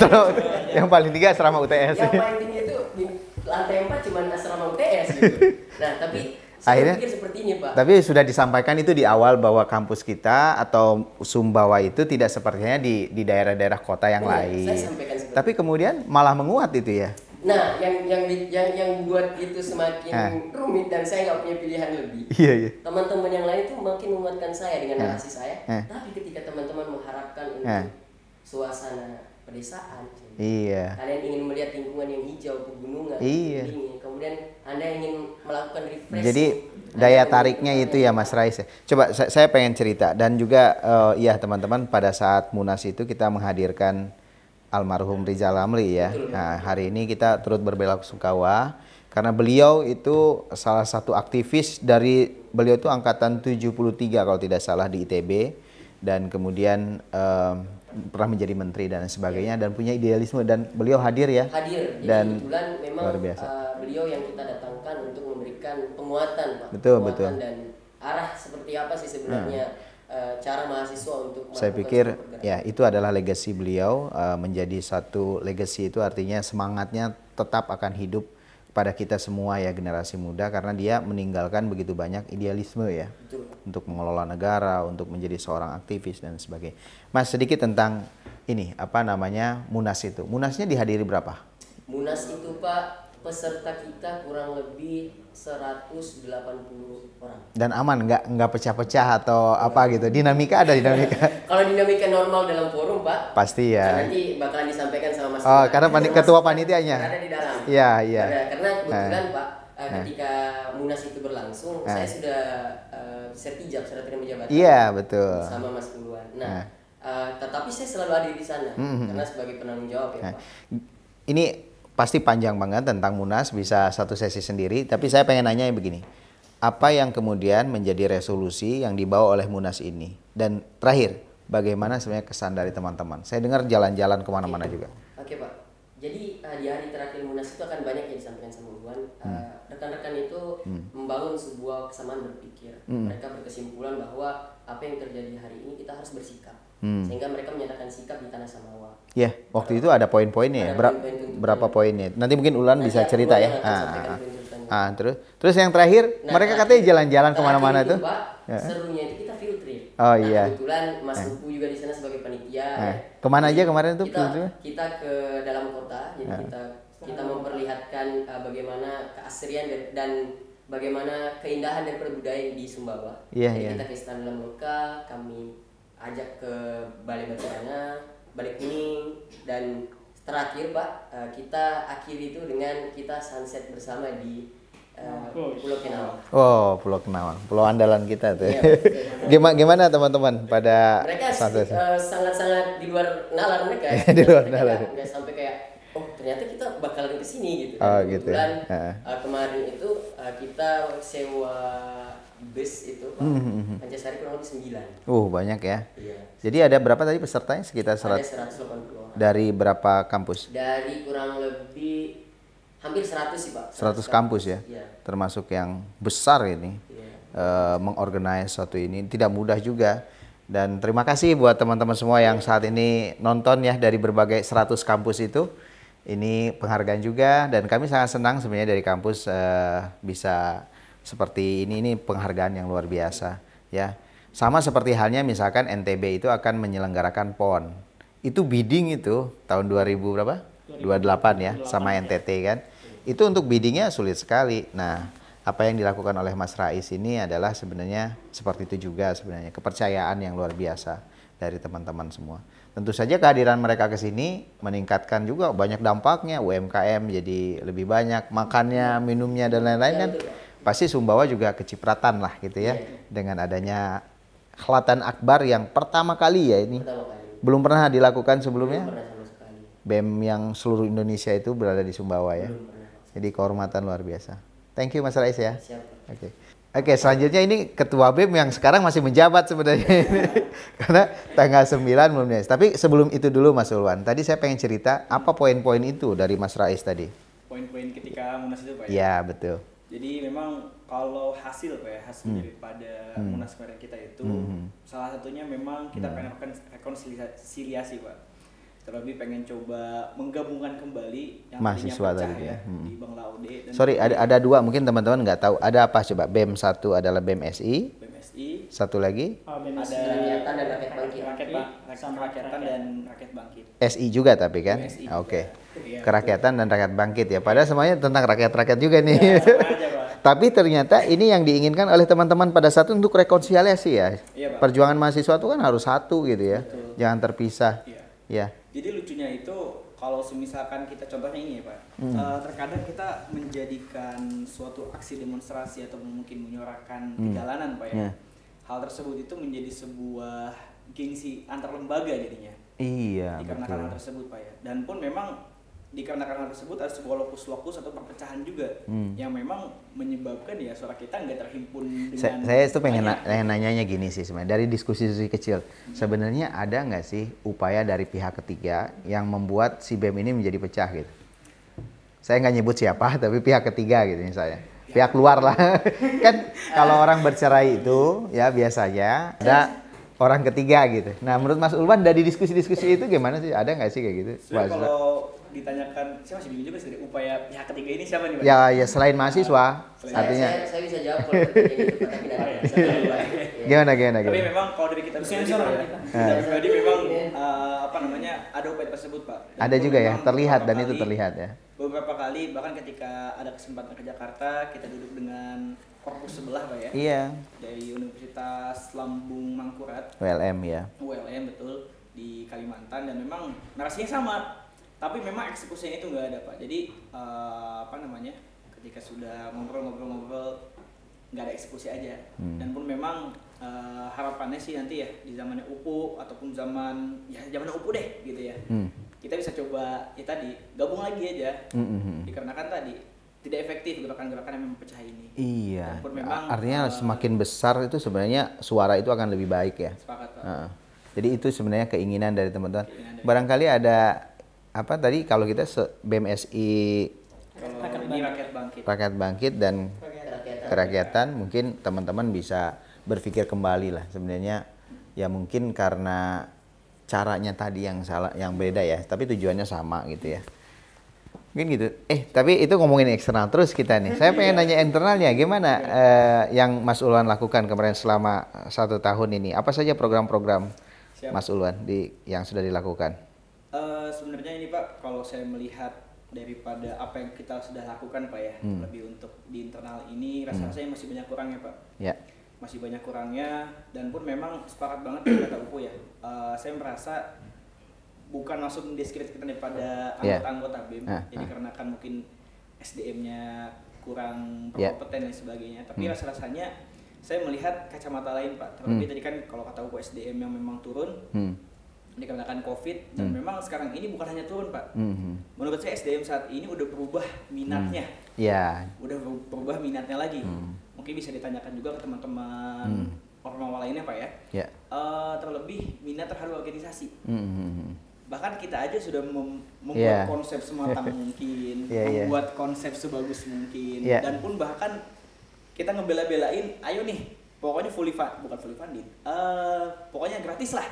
yang paling tinggi asrama UTS. Yang paling tinggi itu di lantai 4 cuma asrama UTS gitu. Nah, tapi akhirnya, saya pikir seperti ini Pak. Tapi sudah disampaikan itu di awal bahwa kampus kita atau Sumbawa itu tidak sepertinya di daerah-daerah kota yang lain. Saya sampaikan seperti tapi kemudian malah menguat itu ya. Nah, yang buat itu semakin rumit dan saya nggak punya pilihan lebih. Teman-teman yang lain itu makin menguatkan saya dengan narasi saya. Tapi ketika teman-teman mengharapkan untuk suasana pedesaan, kalian ingin melihat lingkungan yang hijau, pegunungan, kemudian Anda ingin melakukan refresh. Jadi daya tariknya itu ya Mas Rais. Coba saya pengen cerita dan juga ya teman-teman, pada saat Munas itu kita menghadirkan almarhum Rizal Ramli ya. Nah, hari ini kita turut berbelasungkawa karena beliau itu salah satu aktivis dari, beliau itu angkatan 73 kalau tidak salah di ITB, dan kemudian pernah menjadi menteri dan sebagainya, dan punya idealisme, dan beliau hadir ya. Hadir. Jadi Dan kebetulan memang luar biasa. Beliau yang kita datangkan untuk memberikan penguatan, Pak. Betul, penguatan betul. Dan arah seperti apa sih sebenarnya cara mahasiswa untuk Saya melakukan pikir suatu pergerakan. ya itu adalah legacy beliau, menjadi satu legacy itu artinya semangatnya tetap akan hidup pada kita semua ya, generasi muda, karena dia meninggalkan begitu banyak idealisme ya. Betul. Untuk mengelola negara, untuk menjadi seorang aktivis dan sebagainya. Mas, sedikit tentang ini, apa namanya, Munas itu. Munasnya dihadiri berapa? Munas itu Pak, peserta kita kurang lebih 180 orang. Dan aman, nggak pecah-pecah atau apa gitu. Dinamika ada dinamika. Kalau dinamika normal dalam forum Pak, Pasti ya. nanti bakalan disampaikan sama Mas. Oh, Iwan. karena ketua panitianya. Ada di dalam. Iya, iya. Karena kebetulan Pak, ketika Munas itu berlangsung, saya sudah sertijab, surat terima jabatan. Iya, betul. Sama Mas Uluan. Nah, tetapi saya selalu hadir di sana karena sebagai penanggung jawab ya Pak. Ini pasti panjang banget tentang Munas, bisa satu sesi sendiri, tapi saya pengen nanya yang begini. Apa yang kemudian menjadi resolusi yang dibawa oleh Munas ini? Dan terakhir, bagaimana sebenarnya kesan dari teman-teman? Saya dengar jalan-jalan kemana-mana juga. Oke Pak, jadi di hari terakhir Munas itu akan banyak yang disampaikan sama Uluan. Rekan-rekan itu membangun sebuah kesamaan berpikir. Mereka berkesimpulan bahwa apa yang terjadi hari ini kita harus bersikap. Sehingga mereka menyatakan sikap di Tanah Samawa. Ya, waktu itu ada poin-poinnya ya. Berapa poinnya? Nanti mungkin Ulan bisa cerita ya. Terus yang terakhir, mereka katanya jalan-jalan kemana-mana itu. tuh. Pak, serunya itu kita field trip. Oh iya. Kebetulan Mas Lupu juga di sana sebagai panitia. Kemana aja kemarin tuh? Kita ke dalam kota, jadi kita memperlihatkan bagaimana keasrian dan bagaimana keindahan dan budaya di Sumbawa. Jadi kita ke Istana Loka, kami ajak ke Balai Batuana, Balai Kuning, dan terakhir Pak, kita akhiri itu dengan kita sunset bersama di Pulau Kenawang. Oh, Pulau Kenawang, pulau andalan kita tuh. Iya, Gimana teman-teman pada mereka sunset? sangat-sangat di luar nalar mereka. Di luar nalar. Nggak sampai kayak, oh ternyata kita bakalan kesini gitu. Oh, gitu. Kebetulan kemarin itu kita sewa bus itu Pak, Pancasari kurang lebih 9. Banyak ya. Iya. Jadi ada berapa tadi pesertanya? Sekitar Ada 180 orang. dari berapa kampus? Dari kurang lebih hampir 100 sih Pak. 100 kampus ya. Iya. Termasuk yang besar ini. Mengorganize satu ini tidak mudah juga. Dan terima kasih buat teman-teman semua yang saat ini nonton ya dari berbagai 100 kampus itu. Ini penghargaan juga, dan kami sangat senang sebenarnya dari kampus bisa seperti ini penghargaan yang luar biasa ya. Sama seperti halnya misalkan NTB itu akan menyelenggarakan PON. Itu bidding itu tahun 2000 berapa? 28 ya, sama NTT kan. Itu untuk biddingnya sulit sekali. Nah, apa yang dilakukan oleh Mas Rais ini adalah sebenarnya seperti itu juga sebenarnya, kepercayaan yang luar biasa dari teman-teman semua. Tentu saja kehadiran mereka ke sini meningkatkan juga banyak dampaknya, UMKM jadi lebih banyak, makannya, minumnya dan lain-lain kan. Pasti Sumbawa juga kecipratan lah gitu ya, dengan adanya Khelatan Akbar yang pertama kali ya ini. Belum pernah dilakukan sebelumnya. Belum pernah sama sekali. BEM yang seluruh Indonesia itu berada di Sumbawa ya. Jadi kehormatan luar biasa. Thank you Mas Rais ya. Siap. Oke, selanjutnya ini Ketua BEM yang sekarang masih menjabat sebenarnya. Karena tanggal 9 belum ya. Tapi sebelum itu dulu Mas Ulwan, tadi saya pengen cerita apa poin-poin itu dari Mas Rais tadi. Poin-poin ketika Munas itu Pak ya? Iya, betul. Jadi memang kalau hasil Pak ya, hasil daripada Munas kemarin kita itu salah satunya memang kita pengen melakukan rekonsiliasi Pak. Terlebih pengen coba menggabungkan kembali yang mahasiswa pecah tadi ya di Bang Laude. Dan sorry, ada dua mungkin teman-teman nggak tahu. Ada apa coba? BEM 1 adalah BEM SI. Satu lagi? Ada Rakyatan dan Rakyat Bangkit. Rakyatan dan Rakyat Bangkit. SI juga tapi kan? SI Oke. Iya, Kerakyatan dan Rakyat Bangkit ya. Padahal semuanya tentang rakyat-rakyat juga nih. Ya, sama aja, Pak. Tapi ternyata ini yang diinginkan oleh teman-teman pada saat itu untuk rekonsiliasi ya. Iya, Pak. Perjuangan mahasiswa itu kan harus satu gitu ya. Betul. Jangan terpisah. Iya. Ya. Jadi lucunya itu kalau misalkan kita contohnya ini ya Pak, terkadang kita menjadikan suatu aksi demonstrasi atau mungkin menyuarakan di jalanan Pak ya. Yeah. Hal tersebut itu menjadi sebuah gengsi antar lembaga jadinya. Iya, dikarenakan betul. hal tersebut Pak ya. Dan pun memang dikarenakan hal tersebut ada sebuah lokus-lokus atau perpecahan juga yang memang menyebabkan ya suara kita nggak terhimpun dengan Saya itu pengen banyak. nanyanya gini sih sebenarnya, dari diskusi-diskusi kecil, sebenarnya ada nggak sih upaya dari pihak ketiga yang membuat si BEM ini menjadi pecah gitu? Saya nggak nyebut siapa, tapi pihak ketiga gitu misalnya, pihak luar lah. Kan kalau orang bercerai itu ya biasanya ada orang ketiga gitu. Nah menurut Mas Ulwan dari diskusi-diskusi itu gimana sih? Ada nggak sih kayak gitu? Sebenarnya kalau ditanyakan, saya masih bingung juga sih dari upaya pihak ketiga ini siapa nih Pak? Ya selain mahasiswa, artinya Saya bisa jawab kalau bertanya gitu Pak, tapi dari saya. gimana? Tapi memang kalau dari kita pribadi Pak ya, kita pribadi memang apa namanya ada upaya tersebut Pak. Dan ada pun juga ya, memang terlihat dan beberapa itu kali- terlihat ya. Beberapa kali bahkan ketika ada kesempatan ke Jakarta, kita duduk dengan korpus sebelah Pak ya. Iya, Dari Universitas Lambung Mangkurat, WLM ya. ULM betul, di Kalimantan, dan memang narasinya sama. Tapi memang eksekusinya itu nggak ada Pak. Jadi apa namanya, ketika sudah ngobrol-ngobrol nggak ada eksekusi aja. Dan pun memang harapannya sih nanti ya di zamannya UPU ataupun zaman UPU deh gitu ya. Kita bisa coba ya tadi gabung lagi aja. Dikarenakan tadi tidak efektif gerakan-gerakan yang memecah ini. Iya. Dan pun memang Artinya semakin besar itu sebenarnya suara itu akan lebih baik ya. sepakat Pak. Heeh. Jadi itu sebenarnya keinginan dari teman-teman. Keinginan dari- Barangkali ada apa tadi kalau kita BMSI Kalau ini rakyat bangkit. Rakyat Bangkit dan Kerakyatan, mungkin teman-teman bisa berpikir kembali lah sebenarnya, ya mungkin karena caranya tadi yang salah, yang beda ya, tapi tujuannya sama gitu ya. Mungkin gitu. Tapi itu ngomongin eksternal terus kita nih. Saya pengen nanya internalnya, gimana yang Mas Ulwan lakukan kemarin selama 1 tahun ini? Apa saja program-program Siap. Mas Ulwan yang sudah dilakukan? Sebenarnya ini Pak, kalau saya melihat daripada apa yang kita sudah lakukan Pak ya, lebih untuk di internal ini rasa-rasanya masih banyak kurangnya Pak. Ya. Masih banyak kurangnya, dan pun memang sepakat banget dengan kata UPU ya. Saya merasa bukan langsung mendiskreditkan daripada anggota-anggota BEM, jadi karena kan mungkin SDM-nya kurang berkompeten dan sebagainya. Tapi rasa-rasanya saya melihat kacamata lain Pak. Terlebih tadi kan kalau kata UPU SDM yang memang turun, dikarenakan COVID, dan memang sekarang ini bukan hanya turun Pak. Menurut saya SDM saat ini udah berubah minatnya. Ya. Udah berubah minatnya lagi. Mungkin bisa ditanyakan juga ke teman-teman ormawa lainnya Pak ya. Ya. Terlebih minat terhadap organisasi. Bahkan kita aja sudah membuat Yeah. konsep sematang mungkin, Yeah. membuat konsep sebagus mungkin, Yeah. dan pun bahkan kita ngebela-belain, ayo nih, pokoknya bukan fully funded, pokoknya gratis lah,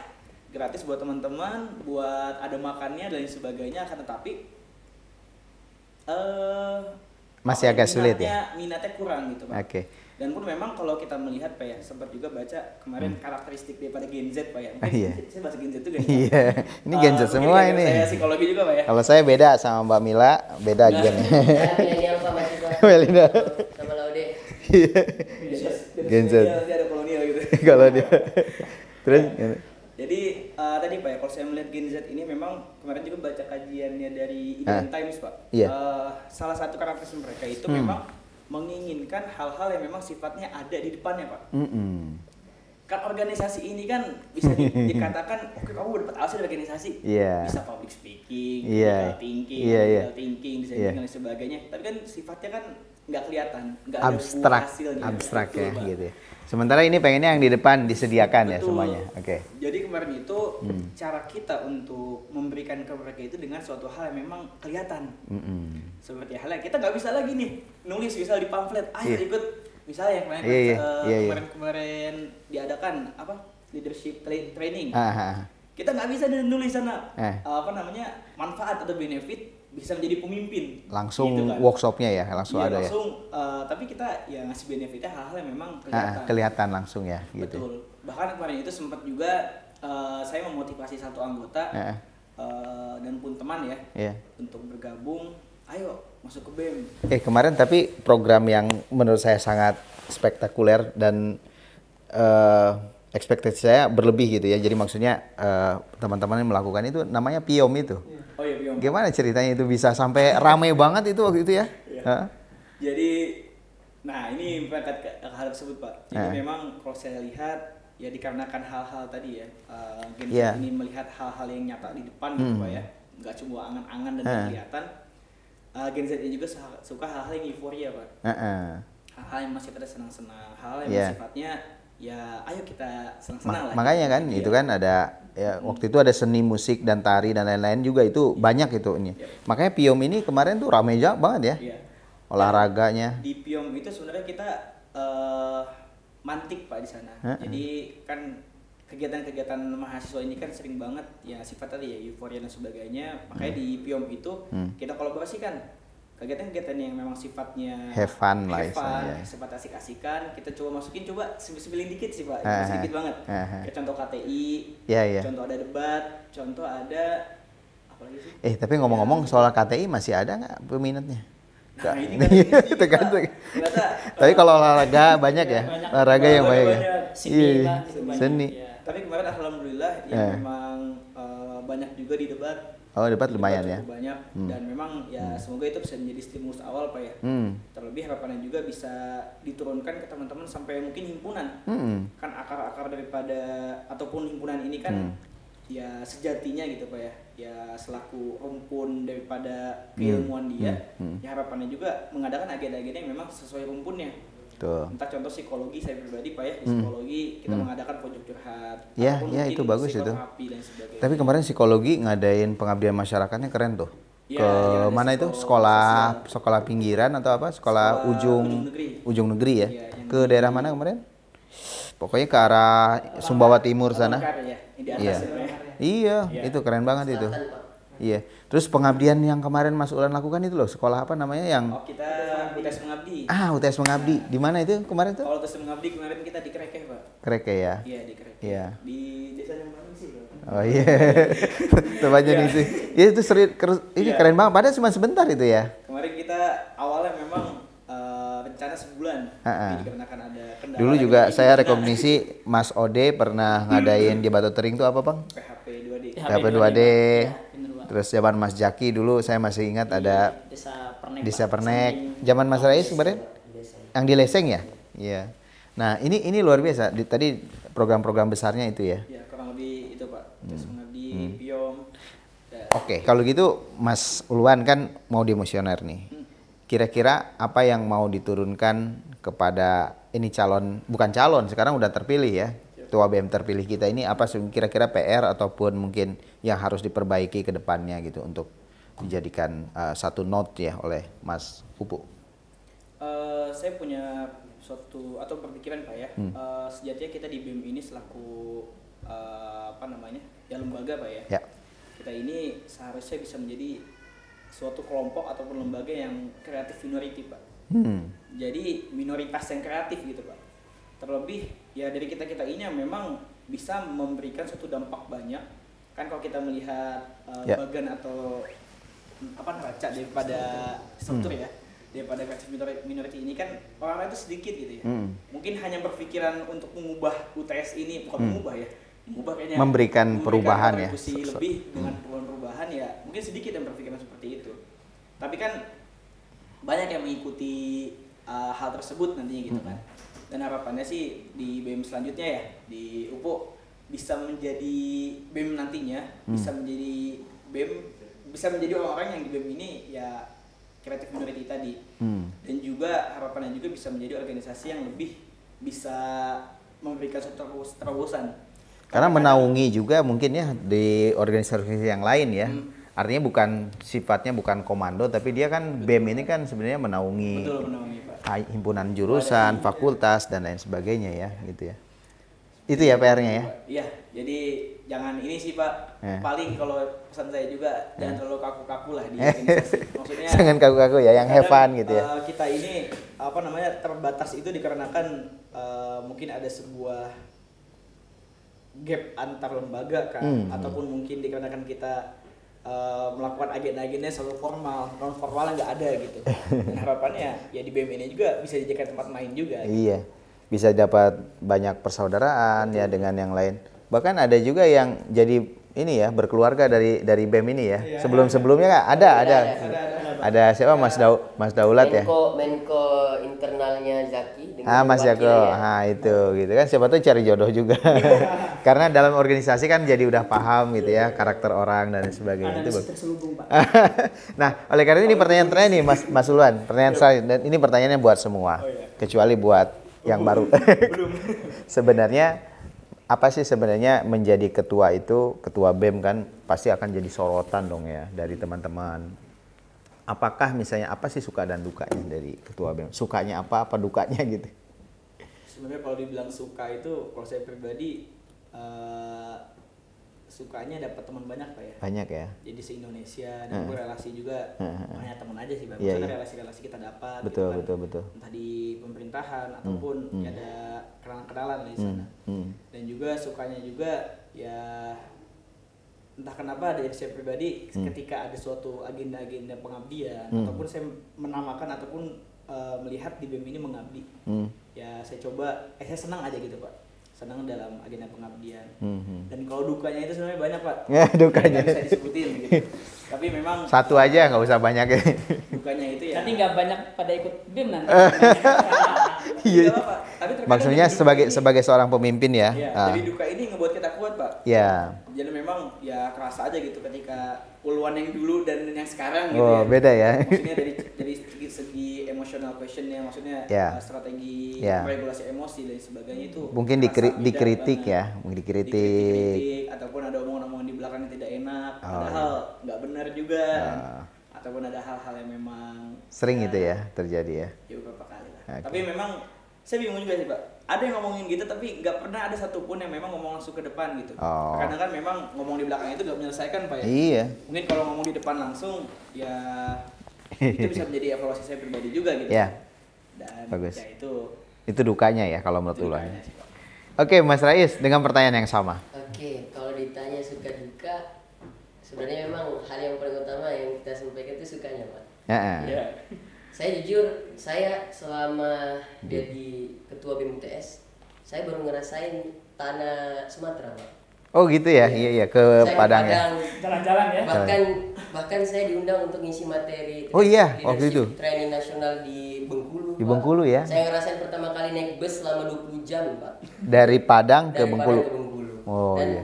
gratis buat teman-teman, buat ada makannya dan sebagainya. Akan tetapi Masih agak sulit ya? Minatnya kurang gitu Pak. Oke. Dan pun memang kalau kita melihat Pak ya, sempat juga baca kemarin karakteristik daripada Gen Z Pak ya. Mungkin Iya. saya bahasa Gen Z juga nih. Iya, ini Gen Z semua ini. Saya psikologi juga Pak ya. Kalau saya beda sama Mbak Mila, beda gennya. Saya milenial Pak mahasiswa. Milenial. Sama Laude. Gen Z. Dia ada kolonial gitu. Kalau dia. Terus Jadi tadi Pak ya, kalau saya melihat Gen Z ini memang kemarin juga baca kajiannya dari Indian Times Pak. Iya. Salah satu karakteristik mereka itu memang menginginkan hal-hal yang memang sifatnya ada di depannya Pak. Kan organisasi ini kan bisa dikatakan, oke kamu dapat hasil dari organisasi, Iya. bisa public speaking, Iya. critical thinking, Iya, iya. critical thinking, design Iya. thinking dan sebagainya. Tapi kan sifatnya kan nggak kelihatan, nggak ada buah abstrak, hasilnya. abstrak Betul, ya Pak. gitu. Ya. Sementara ini pengennya yang di depan disediakan ya Betul. semuanya. Oke. Jadi kemarin itu cara kita untuk memberikan ke mereka itu dengan suatu hal yang memang kelihatan. Seperti halnya kita nggak bisa lagi nih nulis misal di pamflet, ayo Iya. ikut misalnya yang kemarin Iya. kemarin diadakan apa leadership training. Ah. Kita nggak bisa nulis sana Eh. apa namanya manfaat atau benefit bisa menjadi pemimpin. Langsung Gitu kan. workshopnya ya, langsung Iya, ada langsung, tapi kita ya ngasih benefitnya hal-hal yang memang ya. kelihatan. Kelihatan langsung ya gitu. Betul. Bahkan kemarin itu sempat juga saya memotivasi satu anggota dan pun teman ya Iya. untuk bergabung. Ayo masuk ke BEM. Kemarin tapi program yang menurut saya sangat spektakuler dan ekspektasi saya berlebih gitu ya. Jadi maksudnya teman-teman yang melakukan itu namanya PIOM itu. Oh iya Piom. Gimana ceritanya itu bisa sampai rame banget itu waktu itu ya? Hah? Jadi, nah ini berangkat ke hal tersebut Pak. Jadi memang kalau saya lihat ya dikarenakan hal-hal tadi ya, Gen Z Iya. ini melihat hal-hal yang nyata di depan gitu Pak ya, nggak cuma angan-angan dan nggak kelihatan. Gen Z ini juga suka hal-hal yang euforia Pak, hal-hal yang masih pada senang-senang, hal yang sifatnya ya ayo kita senang-senang lah. Makanya gitu. kan itu kan ada ya waktu itu ada seni musik dan tari dan lain-lain juga itu banyak itu ini. Makanya Piom ini kemarin tuh rame banget ya. Iya. Olahraganya. Di Piom itu sebenarnya kita mantik Pak di sana. Jadi kan kegiatan-kegiatan mahasiswa ini kan sering banget ya sifat tadi ya euforia dan sebagainya. Makanya di Piom itu kita kolaborasikan kegiatan-kegiatan yang memang sifatnya Have fun lah istilahnya. sifat asik-asikan, kita coba masukin, coba sebilin dikit sih Pak, sedikit banget. Kayak contoh KTI, contoh ada debat, contoh ada apa lagi sih? Tapi ngomong-ngomong soal KTI masih ada nggak peminatnya? Nah, ini kan tapi kalau olahraga banyak ya, olahraga yang banyak ya. Seni, Iya, seni. Tapi kemarin alhamdulillah ya memang banyak juga di debat. Oh, debat lumayan ya. Cukup banyak dan memang ya semoga itu bisa menjadi stimulus awal Pak ya. Terlebih harapannya juga bisa diturunkan ke teman-teman sampai mungkin himpunan. Kan akar-akar daripada ataupun himpunan ini kan ya sejatinya gitu Pak ya. Ya selaku rumpun daripada keilmuan dia, ya harapannya juga mengadakan agenda-agenda yang memang sesuai rumpunnya. Tuh. Entah contoh psikologi saya pribadi Pak ya, di psikologi kita mengadakan pojok curhat. Ya, ataupun ya mungkin itu bagus itu. psikoterapi dan sebagainya. Tapi kemarin psikologi ngadain pengabdian masyarakatnya keren tuh. Ya, Ke mana itu? Sekolah pinggiran atau apa? Sekolah ujung negeri ya. Ya, ke daerah mana kemarin? Pokoknya ke arah Sumbawa Timur sana. Ya, di atas Iya. ya. Iya, itu keren banget itu. Iya. Terus pengabdian yang kemarin Mas Ulan lakukan itu loh, sekolah apa namanya yang Oh, kita UTS Mengabdi. UTS Mengabdi. Di mana itu kemarin tuh? Kalau UTS Mengabdi kemarin kita di Kerekeh, Pak. Kerekeh ya. Iya, di Kerekeh. Iya. Di desa yang mana sih, Pak? Oh iya. Tempatnya nih sih. Ya itu ini keren banget. Padahal cuma sebentar itu ya. Kemarin kita awalnya memang rencana sebulan. Tapi dikarenakan ada kendala. Dulu juga saya rekognisi Mas Ode pernah ngadain di Batu Tering tuh apa, Bang? PHP 2D. PHP 2D. Terus zaman Mas Jaki dulu saya masih ingat ada Desa Pernek. Desa Pernek. Zaman Mas Rais kemarin yang di Leseng ya? Iya. Nah, ini luar biasa. Tadi program-program besarnya itu ya. Ya, kurang lebih itu, Pak. UTS Mengabdi, Piom. Oke, kalau gitu Mas Ulwan kan mau demosioner nih. Kira-kira apa yang mau diturunkan kepada ini bukan calon, sekarang udah terpilih ya. Ketua BEM terpilih kita ini apa kira-kira PR ataupun mungkin yang harus diperbaiki ke depannya gitu untuk dijadikan satu note ya oleh Mas Pupu. Saya punya suatu atau berpikiran Pak ya. Sejatinya kita di BEM ini selaku lembaga Pak ya. Ya. Kita ini seharusnya bisa menjadi suatu kelompok ataupun lembaga yang kreatif minority Pak. Jadi minoritas yang kreatif gitu Pak. Terlebih ya dari kita ini yang memang bisa memberikan suatu dampak banyak. Kan kalau kita melihat bagan atau neraca daripada struktur ya, daripada kreatif minority ini kan orang-orang itu sedikit gitu ya. Mungkin hanya berpikiran untuk mengubah UTS ini, bukan mengubah ya, mengubah kayaknya memberikan perubahan ya. Lebih dengan perubahan ya, mungkin sedikit yang berpikiran seperti itu. Tapi kan banyak yang mengikuti hal tersebut nantinya gitu kan. Dan harapannya sih di BEM selanjutnya ya, di UPO bisa menjadi BEM nantinya, bisa menjadi BEM, bisa menjadi orang-orang yang di BEM ini ya kreatif minority tadi. Dan juga harapannya juga bisa menjadi organisasi yang lebih bisa memberikan suatu terobosan. Karena menaungi juga mungkin ya di organisasi yang lain ya. Artinya sifatnya bukan komando, tapi dia kan BEM ini kan sebenarnya menaungi. Betul, menaungi Pak. Himpunan jurusan, fakultas dan lain sebagainya ya, gitu ya. Itu ya PR-nya ya. Iya, jadi jangan ini sih Pak. Paling kalau pesan saya juga jangan terlalu kaku-kaku lah di organisasi. Maksudnya jangan kaku-kaku ya, yang have fun gitu ya. Kita ini terbatas itu dikarenakan mungkin ada sebuah gap antar lembaga kan, ataupun mungkin dikarenakan kita melakukan agenda-agenda selalu formal, non formal nggak ada gitu. Dan harapannya ya di BEM ini juga bisa dijadikan tempat main juga. Iya, bisa dapat banyak persaudaraan ya dengan yang lain. Bahkan ada juga yang jadi ini ya berkeluarga dari BEM ini ya. Sebelum-sebelumnya kan ada. Ada siapa Mas Daulat ya? Menko internalnya Zaki dengan Mas Jako. wakilnya. Itu gitu kan, siapa tuh cari jodoh juga. Karena dalam organisasi kan jadi udah paham gitu ya karakter orang dan sebagainya. Itu terselubung, Pak. Nah, oleh karena ini pertanyaan terakhir nih Mas Ulwan, pertanyaan terakhir dan ini pertanyaannya buat semua. Kecuali buat yang baru. Sebenarnya apa sih sebenarnya menjadi ketua itu, ketua BEM kan pasti akan jadi sorotan dong ya dari teman-teman. Apakah misalnya apa sih suka dan dukanya dari ketua BEM? Sukanya apa dukanya gitu? Sebenarnya kalau dibilang suka itu, kalau saya pribadi sukanya dapat teman banyak Pak ya. Banyak ya. Jadi se-Indonesia dan relasi juga banyak teman aja sih Pak. Iya, Maksudnya iya. relasi-relasi kita dapat. Betul, gitu kan. betul. Entah di pemerintahan ataupun ya ada kenalan-kenalan di sana. Dan juga sukanya juga ya entah kenapa dari saya pribadi ketika ada suatu agenda-agenda pengabdian ataupun saya menamakan ataupun melihat di BEM ini mengabdi. Ya saya coba saya senang aja gitu Pak. Senang dalam agenda pengabdian. Dan kalau dukanya itu sebenarnya banyak Pak. Ya, dukanya. Nggak bisa disebutin gitu. Tapi memang Satu aja nggak usah banyak ya. dukanya itu ya. Nanti nggak banyak pada ikut BEM nanti. Iya. Nggak apa-apa. Tapi terkadang Maksudnya jadi duka ini- sebagai seorang pemimpin ya. Ya, jadi duka ini ngebuat kita kuat Pak. Ya. Jadi memang ya kerasa aja gitu ketika Ulwan yang dulu dan yang sekarang gitu Oh, ya. beda ya. Maksudnya dari segi emotional questionnya, maksudnya Ya. Strategi Ya. regulasi emosi dan sebagainya itu Mungkin kerasa beda dikritik banget. ya, mungkin dikritik. Ataupun ada omongan-omongan di belakang yang tidak enak, Oh, padahal nggak benar juga. Ah. Ataupun ada hal-hal yang memang Sering itu ya terjadi ya. ya beberapa kali lah. Oke. Tapi memang saya bingung juga sih Pak. Ada yang ngomongin gitu tapi nggak pernah ada satupun yang memang ngomong langsung ke depan gitu. Oh. Kadang kan memang ngomong di belakang itu nggak menyelesaikan Pak ya. Iya. Mungkin kalau ngomong di depan langsung ya itu bisa menjadi evaluasi saya pribadi juga gitu. Ya. Dan Bagus. ya itu Itu dukanya ya kalau menurut itu Ulwan. dukanya sih, Pak. Oke, Mas Rais dengan pertanyaan yang sama. Oke, kalau ditanya suka duka, sebenarnya memang hal yang paling utama yang kita sampaikan itu sukanya Pak. Ya. Iya. Saya jujur, saya selama jadi ketua BMTS, saya baru ngerasain tanah Sumatera Pak. Oh gitu ya, iya ke Saya ke Padang ya. Jalan-jalan ya. Bahkan saya diundang untuk ngisi materi Oh iya, waktu leadership itu. training nasional di Bengkulu. Di Pak. Bengkulu ya? Saya ngerasain pertama kali naik bus selama 20 jam Pak. Dari Padang ke Dari Bengkulu. Padang ke Bengkulu. Oh, Dan iya.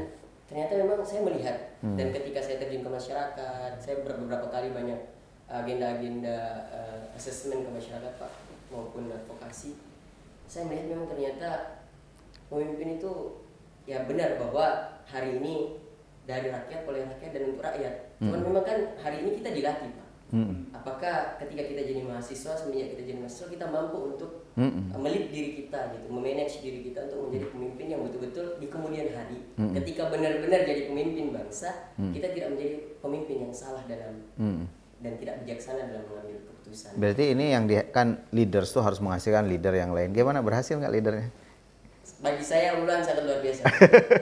ternyata memang saya melihat dan ketika saya terjun ke masyarakat, saya beberapa kali banyak agenda-agenda asesmen ke masyarakat Pak maupun advokasi. Saya melihat memang ternyata pemimpin itu ya benar bahwa hari ini dari rakyat, oleh rakyat dan untuk rakyat. Cuman memang kan hari ini kita dilatih Pak. Apakah ketika kita jadi mahasiswa, semenjak kita jadi mahasiswa kita mampu untuk melit diri kita gitu, memanage diri kita untuk menjadi pemimpin yang betul-betul di kemudian hari ketika benar-benar jadi pemimpin bangsa, kita tidak menjadi pemimpin yang salah dalam dan tidak bijaksana dalam mengambil keputusan. Berarti ini yang kan leaders tuh harus menghasilkan leader yang lain. Gimana, berhasil nggak leadernya? Bagi saya Ulwan sangat luar biasa.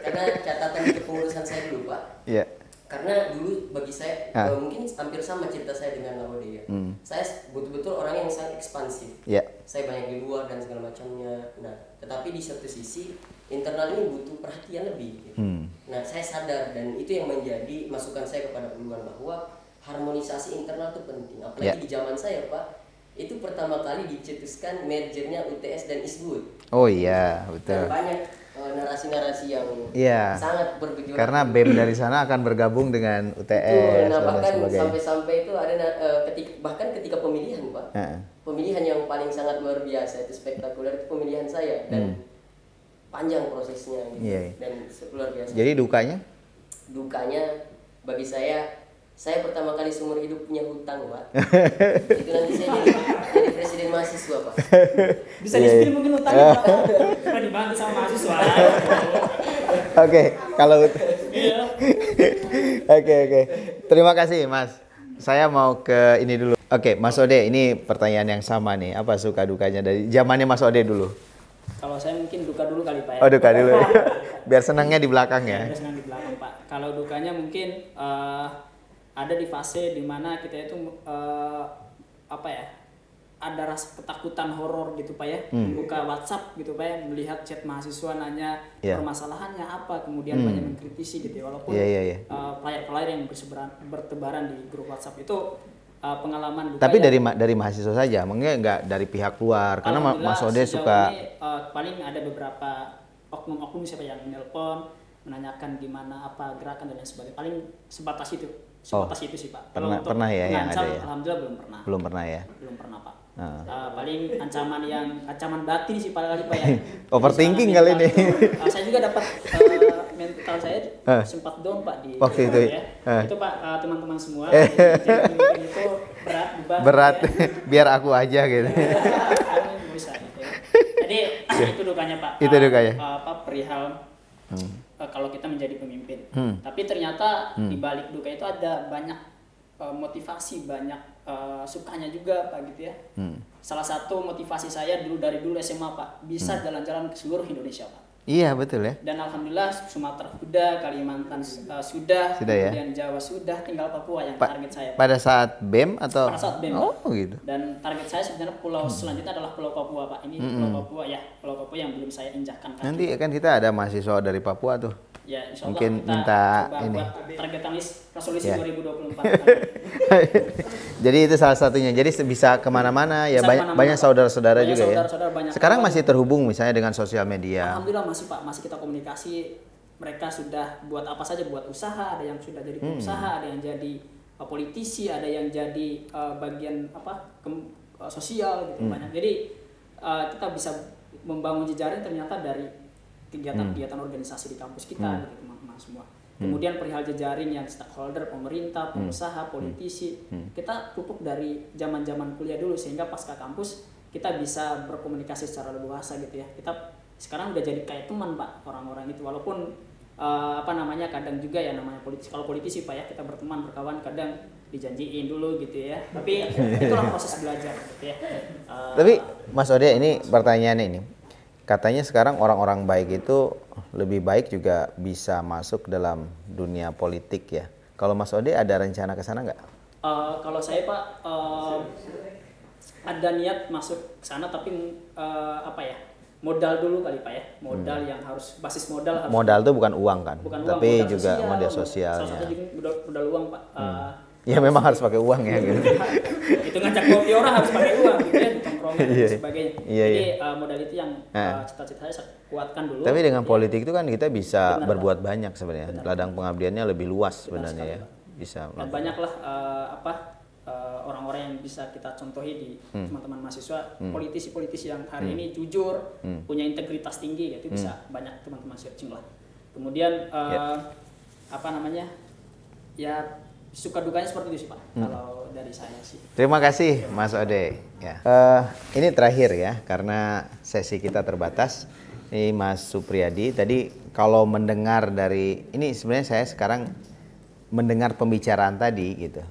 Karena catatan di kepengurusan saya dulu Pak. Iya. Karena dulu bagi saya mungkin hampir sama cerita saya dengan Laode ya. Saya betul-betul orang yang sangat ekspansif. Iya. Saya banyak di luar dan segala macamnya. Nah, tetapi di satu sisi internal ini butuh perhatian lebih. Gitu. Nah, saya sadar dan itu yang menjadi masukan saya kepada Ulwan bahwa harmonisasi internal itu penting. Apalagi di zaman saya Pak, itu pertama kali dicetuskan mergernya UTS dan ISBUD. Oh iya, betul. Dan banyak narasi-narasi yang sangat bergejolak. Karena BEM dari sana akan bergabung dengan UTS Betul. Nah, dan bahkan sebagainya. sampai-sampai itu ada bahkan ketika pemilihan Pak. Pemilihan yang paling sangat luar biasa itu spektakuler itu pemilihan saya dan panjang prosesnya gitu. Dan luar biasa. Jadi dukanya? Dukanya bagi saya pertama kali seumur hidup punya hutang Pak. Itu nanti saya jadi presiden mahasiswa Pak. Bisa di-spill mungkin utangnya Pak. Karena dibantu sama mahasiswa. Oke, kalau Iya. Oke. Terima kasih, Mas. Saya mau ke ini dulu. Oke, Mas Ode, ini pertanyaan yang sama nih. Apa suka dukanya dari zamannya Mas Ode dulu? Kalau saya mungkin duka dulu kali Pak ya. Oh, duka dulu. Biar senangnya di belakang ya. Ada senang di belakang Pak. Kalau dukanya mungkin ada di fase dimana kita itu ada rasa ketakutan horor gitu Pak ya, buka WhatsApp gitu Pak ya, melihat chat mahasiswa nanya permasalahannya apa, kemudian banyak mengkritisi gitu ya, walaupun player-player yang bertebaran di grup WhatsApp itu pengalaman duka. Tapi dari mahasiswa saja, mungkin nggak dari pihak luar, karena Mas Ode suka ini, paling ada beberapa oknum-oknum siapa yang menelpon, menanyakan gimana apa gerakan dan lain sebagainya. Paling sebatas itu sih Pak. Pernah ya yang ada ya? Alhamdulillah belum pernah. Belum pernah ya? Belum pernah Pak. Paling ancaman batin sih paling Pak ya. Overthinking kali ini. Saya juga dapat mental saya sempat down Pak di waktu itu ya. Itu Pak, teman-teman semua jadi pemimpin itu berat ya. Biar aku aja gitu. Bisa gitu ya. Jadi itu dukanya Pak. Itu dukanya. Perihal kalau kita menjadi pemimpin. Tapi ternyata di balik duka itu ada banyak motivasi, banyak sukanya juga Pak gitu ya. Salah satu motivasi saya dari dulu SMA Pak, bisa jalan-jalan ke seluruh Indonesia Pak. Iya betul ya. Dan alhamdulillah Sumatera sudah, Kalimantan sudah, kemudian ya? Jawa sudah, tinggal Papua yang target saya. Pada saat BEM atau? Pada saat BEM. Oh gitu. Dan target saya sebenarnya pulau selanjutnya adalah Pulau Papua Pak. Ini Pulau Papua ya, Pulau Papua yang belum saya injakkan kaki. Nanti kan kita ada mahasiswa dari Papua tuh. Ya, insya Allah mungkin kita minta coba ini. Buat target resolusi Ya. 2024. Jadi itu salah satunya. Jadi bisa kemana-mana ya, Bisa banyak saudara-saudara banyak juga saudara-saudara, ya. banyak Sekarang kawan. masih terhubung misalnya dengan sosial media. Alhamdulillah masih Pak, masih kita komunikasi. Mereka sudah buat apa saja, buat usaha, ada yang sudah jadi pengusaha, ada yang jadi politisi, ada yang jadi bagian sosial gitu banyak. Jadi kita bisa membangun jejaring ternyata dari kegiatan-kegiatan organisasi di kampus kita gitu teman-teman semua. Kemudian perihal jejaring yang stakeholder, pemerintah, pengusaha, politisi, kita pupuk dari zaman-zaman kuliah dulu sehingga pasca kampus kita bisa berkomunikasi secara leluasa gitu ya. Kita sekarang udah jadi kayak teman Pak orang-orang itu, walaupun kadang juga ya namanya politisi. Kalau politisi Pak ya kita berteman berkawan kadang dijanjiin dulu gitu ya. Tapi itulah proses belajar gitu ya. Tapi Mas Ode ini pertanyaannya ini. Katanya sekarang orang-orang baik itu lebih baik juga bisa masuk dalam dunia politik ya. Kalau Mas Ode ada rencana ke sana nggak? Kalau saya Pak ada niat masuk ke sana tapi modal dulu kali Pak ya. Modal yang harus basis modal harus. Modal itu bukan uang kan? Bukan tapi uang, juga modal Salah sosialnya. satu juga modal uang Pak. Ya memang harus pakai uang ya gitu. Itu ngajak kopi orang harus pakai uang gitu ya, tongkrongan dan sebagainya. Jadi modal itu yang cita-cita saya kuatkan dulu. Tapi dengan politik itu kan kita bisa berbuat banyak sebenarnya. Ladang pengabdiannya lebih luas sebenarnya ya. Bisa. Dan banyaklah orang-orang yang bisa kita contohi di teman-teman mahasiswa, politisi-politisi yang hari ini jujur, punya integritas tinggi, itu bisa banyak teman-teman searching lah. Kemudian ya suka dukanya seperti itu sih Pak, kalau dari saya sih. Terima kasih Mas Ode. Ya. Ini terakhir ya, karena sesi kita terbatas. Ini Mas Supriyadi. Tadi kalau mendengar dari ini sebenarnya saya sekarang mendengar pembicaraan tadi gitu,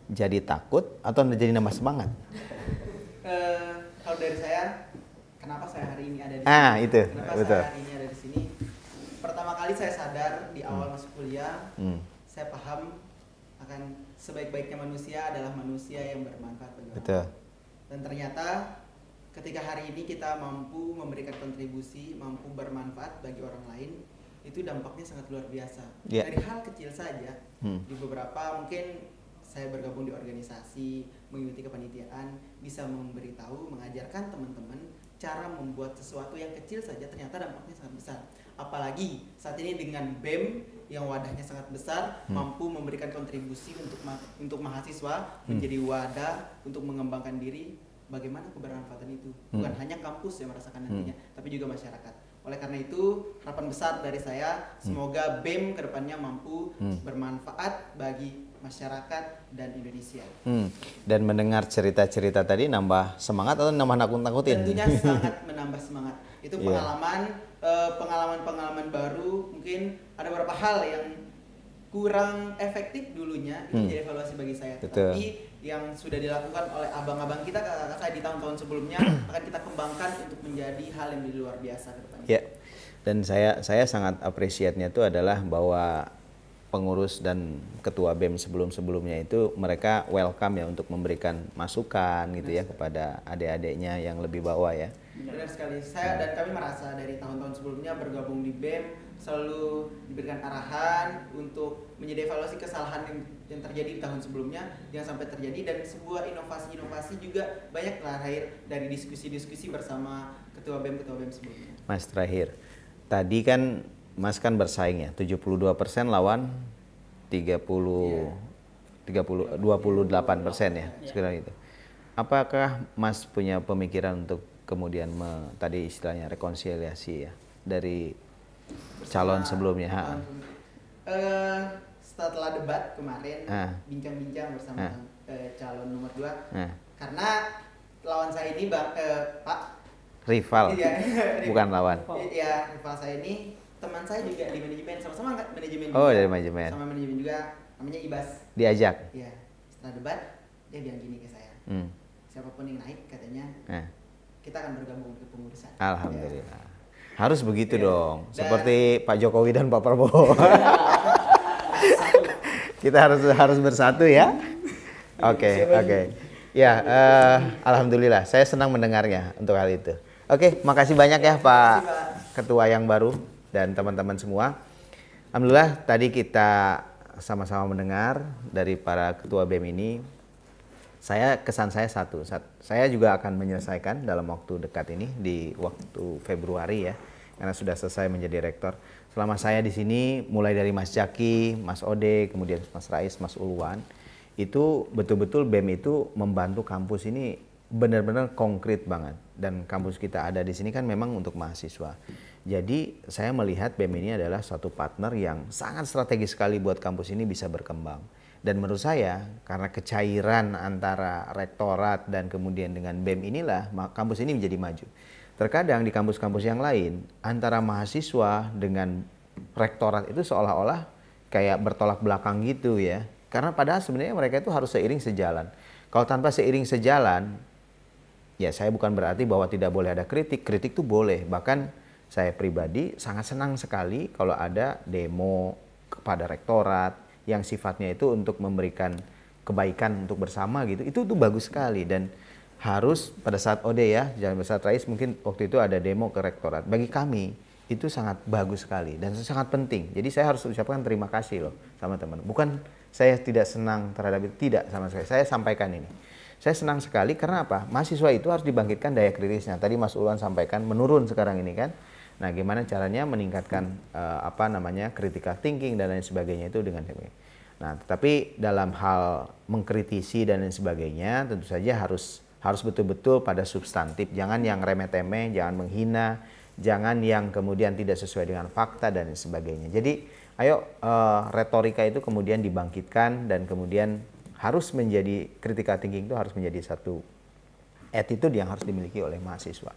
jadi takut atau jadi nambah semangat? Kalau dari saya, kenapa saya hari ini ada di sini? Itu kenapa betul. saya hari ini ada di sini? Pertama kali saya sadar di awal masuk kuliah, saya paham akan sebaik-baiknya manusia adalah manusia yang bermanfaat bagi orang. Betul. Dan ternyata ketika hari ini kita mampu memberikan kontribusi, mampu bermanfaat bagi orang lain, itu dampaknya sangat luar biasa. Yeah. Dari hal kecil saja, di beberapa mungkin saya bergabung di organisasi, mengikuti kepanitiaan, bisa memberitahu, mengajarkan teman-teman cara membuat sesuatu yang kecil saja ternyata dampaknya sangat besar. Apalagi saat ini dengan BEM yang wadahnya sangat besar, mampu memberikan kontribusi untuk mahasiswa, menjadi wadah untuk mengembangkan diri. Bagaimana kebermanfaatan itu? Bukan hanya kampus yang merasakan nantinya, tapi juga masyarakat. Oleh karena itu, harapan besar dari saya, semoga BEM kedepannya mampu bermanfaat bagi masyarakat dan Indonesia. Dan mendengar cerita-cerita tadi nambah semangat atau nambah nakut-nakutin? Tentunya sangat menambah semangat. Itu pengalaman baru, mungkin ada beberapa hal yang kurang efektif dulunya, itu jadi evaluasi bagi saya. Betul. Tapi yang sudah dilakukan oleh abang-abang kita, kakak-kakak saya di tahun-tahun sebelumnya akan kita kembangkan untuk menjadi hal yang lebih luar biasa ke depannya. Ya. Dan saya sangat apresiatnya itu adalah bahwa pengurus dan ketua BEM sebelum-sebelumnya itu mereka welcome ya untuk memberikan masukan gitu ya kepada adik-adiknya yang lebih bawah ya. Benar sekali. Saya dan kami merasa dari tahun-tahun sebelumnya bergabung di BEM selalu diberikan arahan untuk menjadi evaluasi kesalahan yang terjadi di tahun sebelumnya jangan sampai terjadi, dan sebuah inovasi-inovasi juga banyak lahir dari diskusi-diskusi bersama ketua BEM sebelumnya. Mas, terakhir, tadi kan Mas kan bersaing ya, 72% lawan 28% ya, sekitar itu. Apakah Mas punya pemikiran untuk kemudian tadi istilahnya rekonsiliasi ya dari calon sebelumnya? Setelah debat kemarin, bincang-bincang bersama calon nomor 2, karena lawan saya ini Pak rival, bukan lawan. Iya, rival saya ini teman saya juga di manajemen, sama-sama manajemen juga. Dari manajemen. Sama manajemen juga, namanya Ibas. Diajak? Iya. Setelah debat, dia bilang gini ke saya. Siapapun yang naik katanya, kita akan bergabung ke pengurusan. Alhamdulillah. Ya. Harus begitu dong. Seperti Pak Jokowi dan Pak Prabowo. Kita harus bersatu ya. Oke. Ya, alhamdulillah. Saya senang mendengarnya untuk hal itu. Oke, makasih banyak ya Pak Ketua yang baru dan teman-teman semua. Alhamdulillah tadi kita sama-sama mendengar dari para ketua BEM ini. Kesan saya satu, saya juga akan menyelesaikan dalam waktu dekat ini di waktu Februari ya, karena sudah selesai menjadi rektor. Selama saya di sini, mulai dari Mas Jaki, Mas Ode, kemudian Mas Rais, Mas Ulwan, itu betul-betul BEM itu membantu kampus ini benar-benar konkret banget. Dan kampus kita ada di sini kan memang untuk mahasiswa. Jadi saya melihat BEM ini adalah suatu partner yang sangat strategis sekali buat kampus ini bisa berkembang. Dan menurut saya, karena kecairan antara rektorat dan kemudian dengan BEM inilah, kampus ini menjadi maju. Terkadang di kampus-kampus yang lain, antara mahasiswa dengan rektorat itu seolah-olah kayak bertolak belakang gitu ya. Karena padahal sebenarnya mereka itu harus seiring sejalan. Kalau tanpa seiring sejalan, ya saya bukan berarti bahwa tidak boleh ada kritik. Kritik itu boleh. Bahkan saya pribadi sangat senang sekali kalau ada demo kepada rektorat, yang sifatnya itu untuk memberikan kebaikan untuk bersama gitu, itu tuh bagus sekali. Dan harus pada saat Ode ya, jangan besar Rais mungkin waktu itu ada demo ke rektorat, bagi kami itu sangat bagus sekali dan sangat penting. Jadi saya harus ucapkan terima kasih loh sama teman. Bukan saya tidak senang terhadap itu, tidak sama sekali. Saya sampaikan ini, saya senang sekali karena apa? Mahasiswa itu harus dibangkitkan daya kritisnya. Tadi Mas Ulwan sampaikan menurun sekarang ini kan. Nah, gimana caranya meningkatkan critical thinking dan lain sebagainya itu dengan teknik. Nah, tetapi dalam hal mengkritisi dan lain sebagainya tentu saja harus betul-betul pada substantif. Jangan yang remeh-temeh, jangan menghina, jangan yang kemudian tidak sesuai dengan fakta dan lain sebagainya. Jadi, ayo retorika itu kemudian dibangkitkan dan kemudian harus menjadi critical thinking itu harus menjadi satu attitude yang harus dimiliki oleh mahasiswa.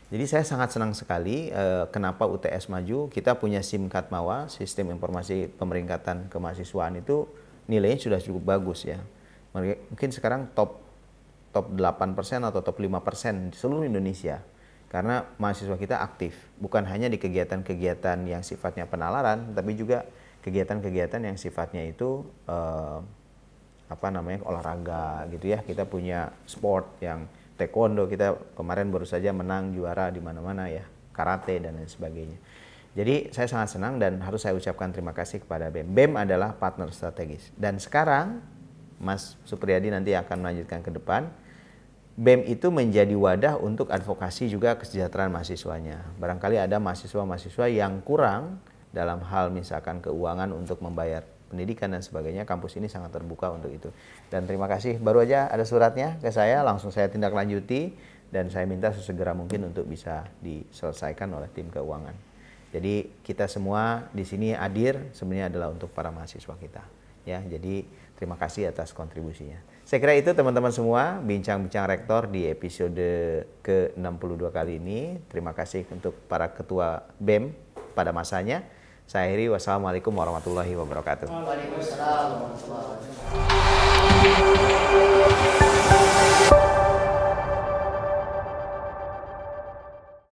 Jadi saya sangat senang sekali kenapa UTS maju. Kita punya SIMKATMAWA, Sistem Informasi Pemeringkatan Kemahasiswaan, itu nilainya sudah cukup bagus ya. Mungkin sekarang top 8% atau top 5% di seluruh Indonesia. Karena mahasiswa kita aktif, bukan hanya di kegiatan-kegiatan yang sifatnya penalaran, tapi juga kegiatan-kegiatan yang sifatnya itu olahraga gitu ya. Kita punya sport yang taekwondo, kita kemarin baru saja menang juara di mana-mana ya, karate dan lain sebagainya. Jadi saya sangat senang dan harus saya ucapkan terima kasih kepada BEM. BEM adalah partner strategis. Dan sekarang Mas Supriyadi nanti akan melanjutkan ke depan. BEM itu menjadi wadah untuk advokasi juga kesejahteraan mahasiswanya. Barangkali ada mahasiswa-mahasiswa yang kurang dalam hal misalkan keuangan untuk membayar pendidikan dan sebagainya, kampus ini sangat terbuka untuk itu. Dan terima kasih, baru aja ada suratnya ke saya, langsung saya tindak lanjuti dan saya minta sesegera mungkin untuk bisa diselesaikan oleh tim keuangan. Jadi kita semua di sini hadir sebenarnya adalah untuk para mahasiswa kita. Ya, jadi terima kasih atas kontribusinya. Saya kira itu teman-teman semua, bincang-bincang rektor di episode ke-62 kali ini. Terima kasih untuk para ketua BEM pada masanya. Saya akhiri, wassalamualaikum warahmatullahi wabarakatuh. Waalaikumsalam warahmatullahi wabarakatuh.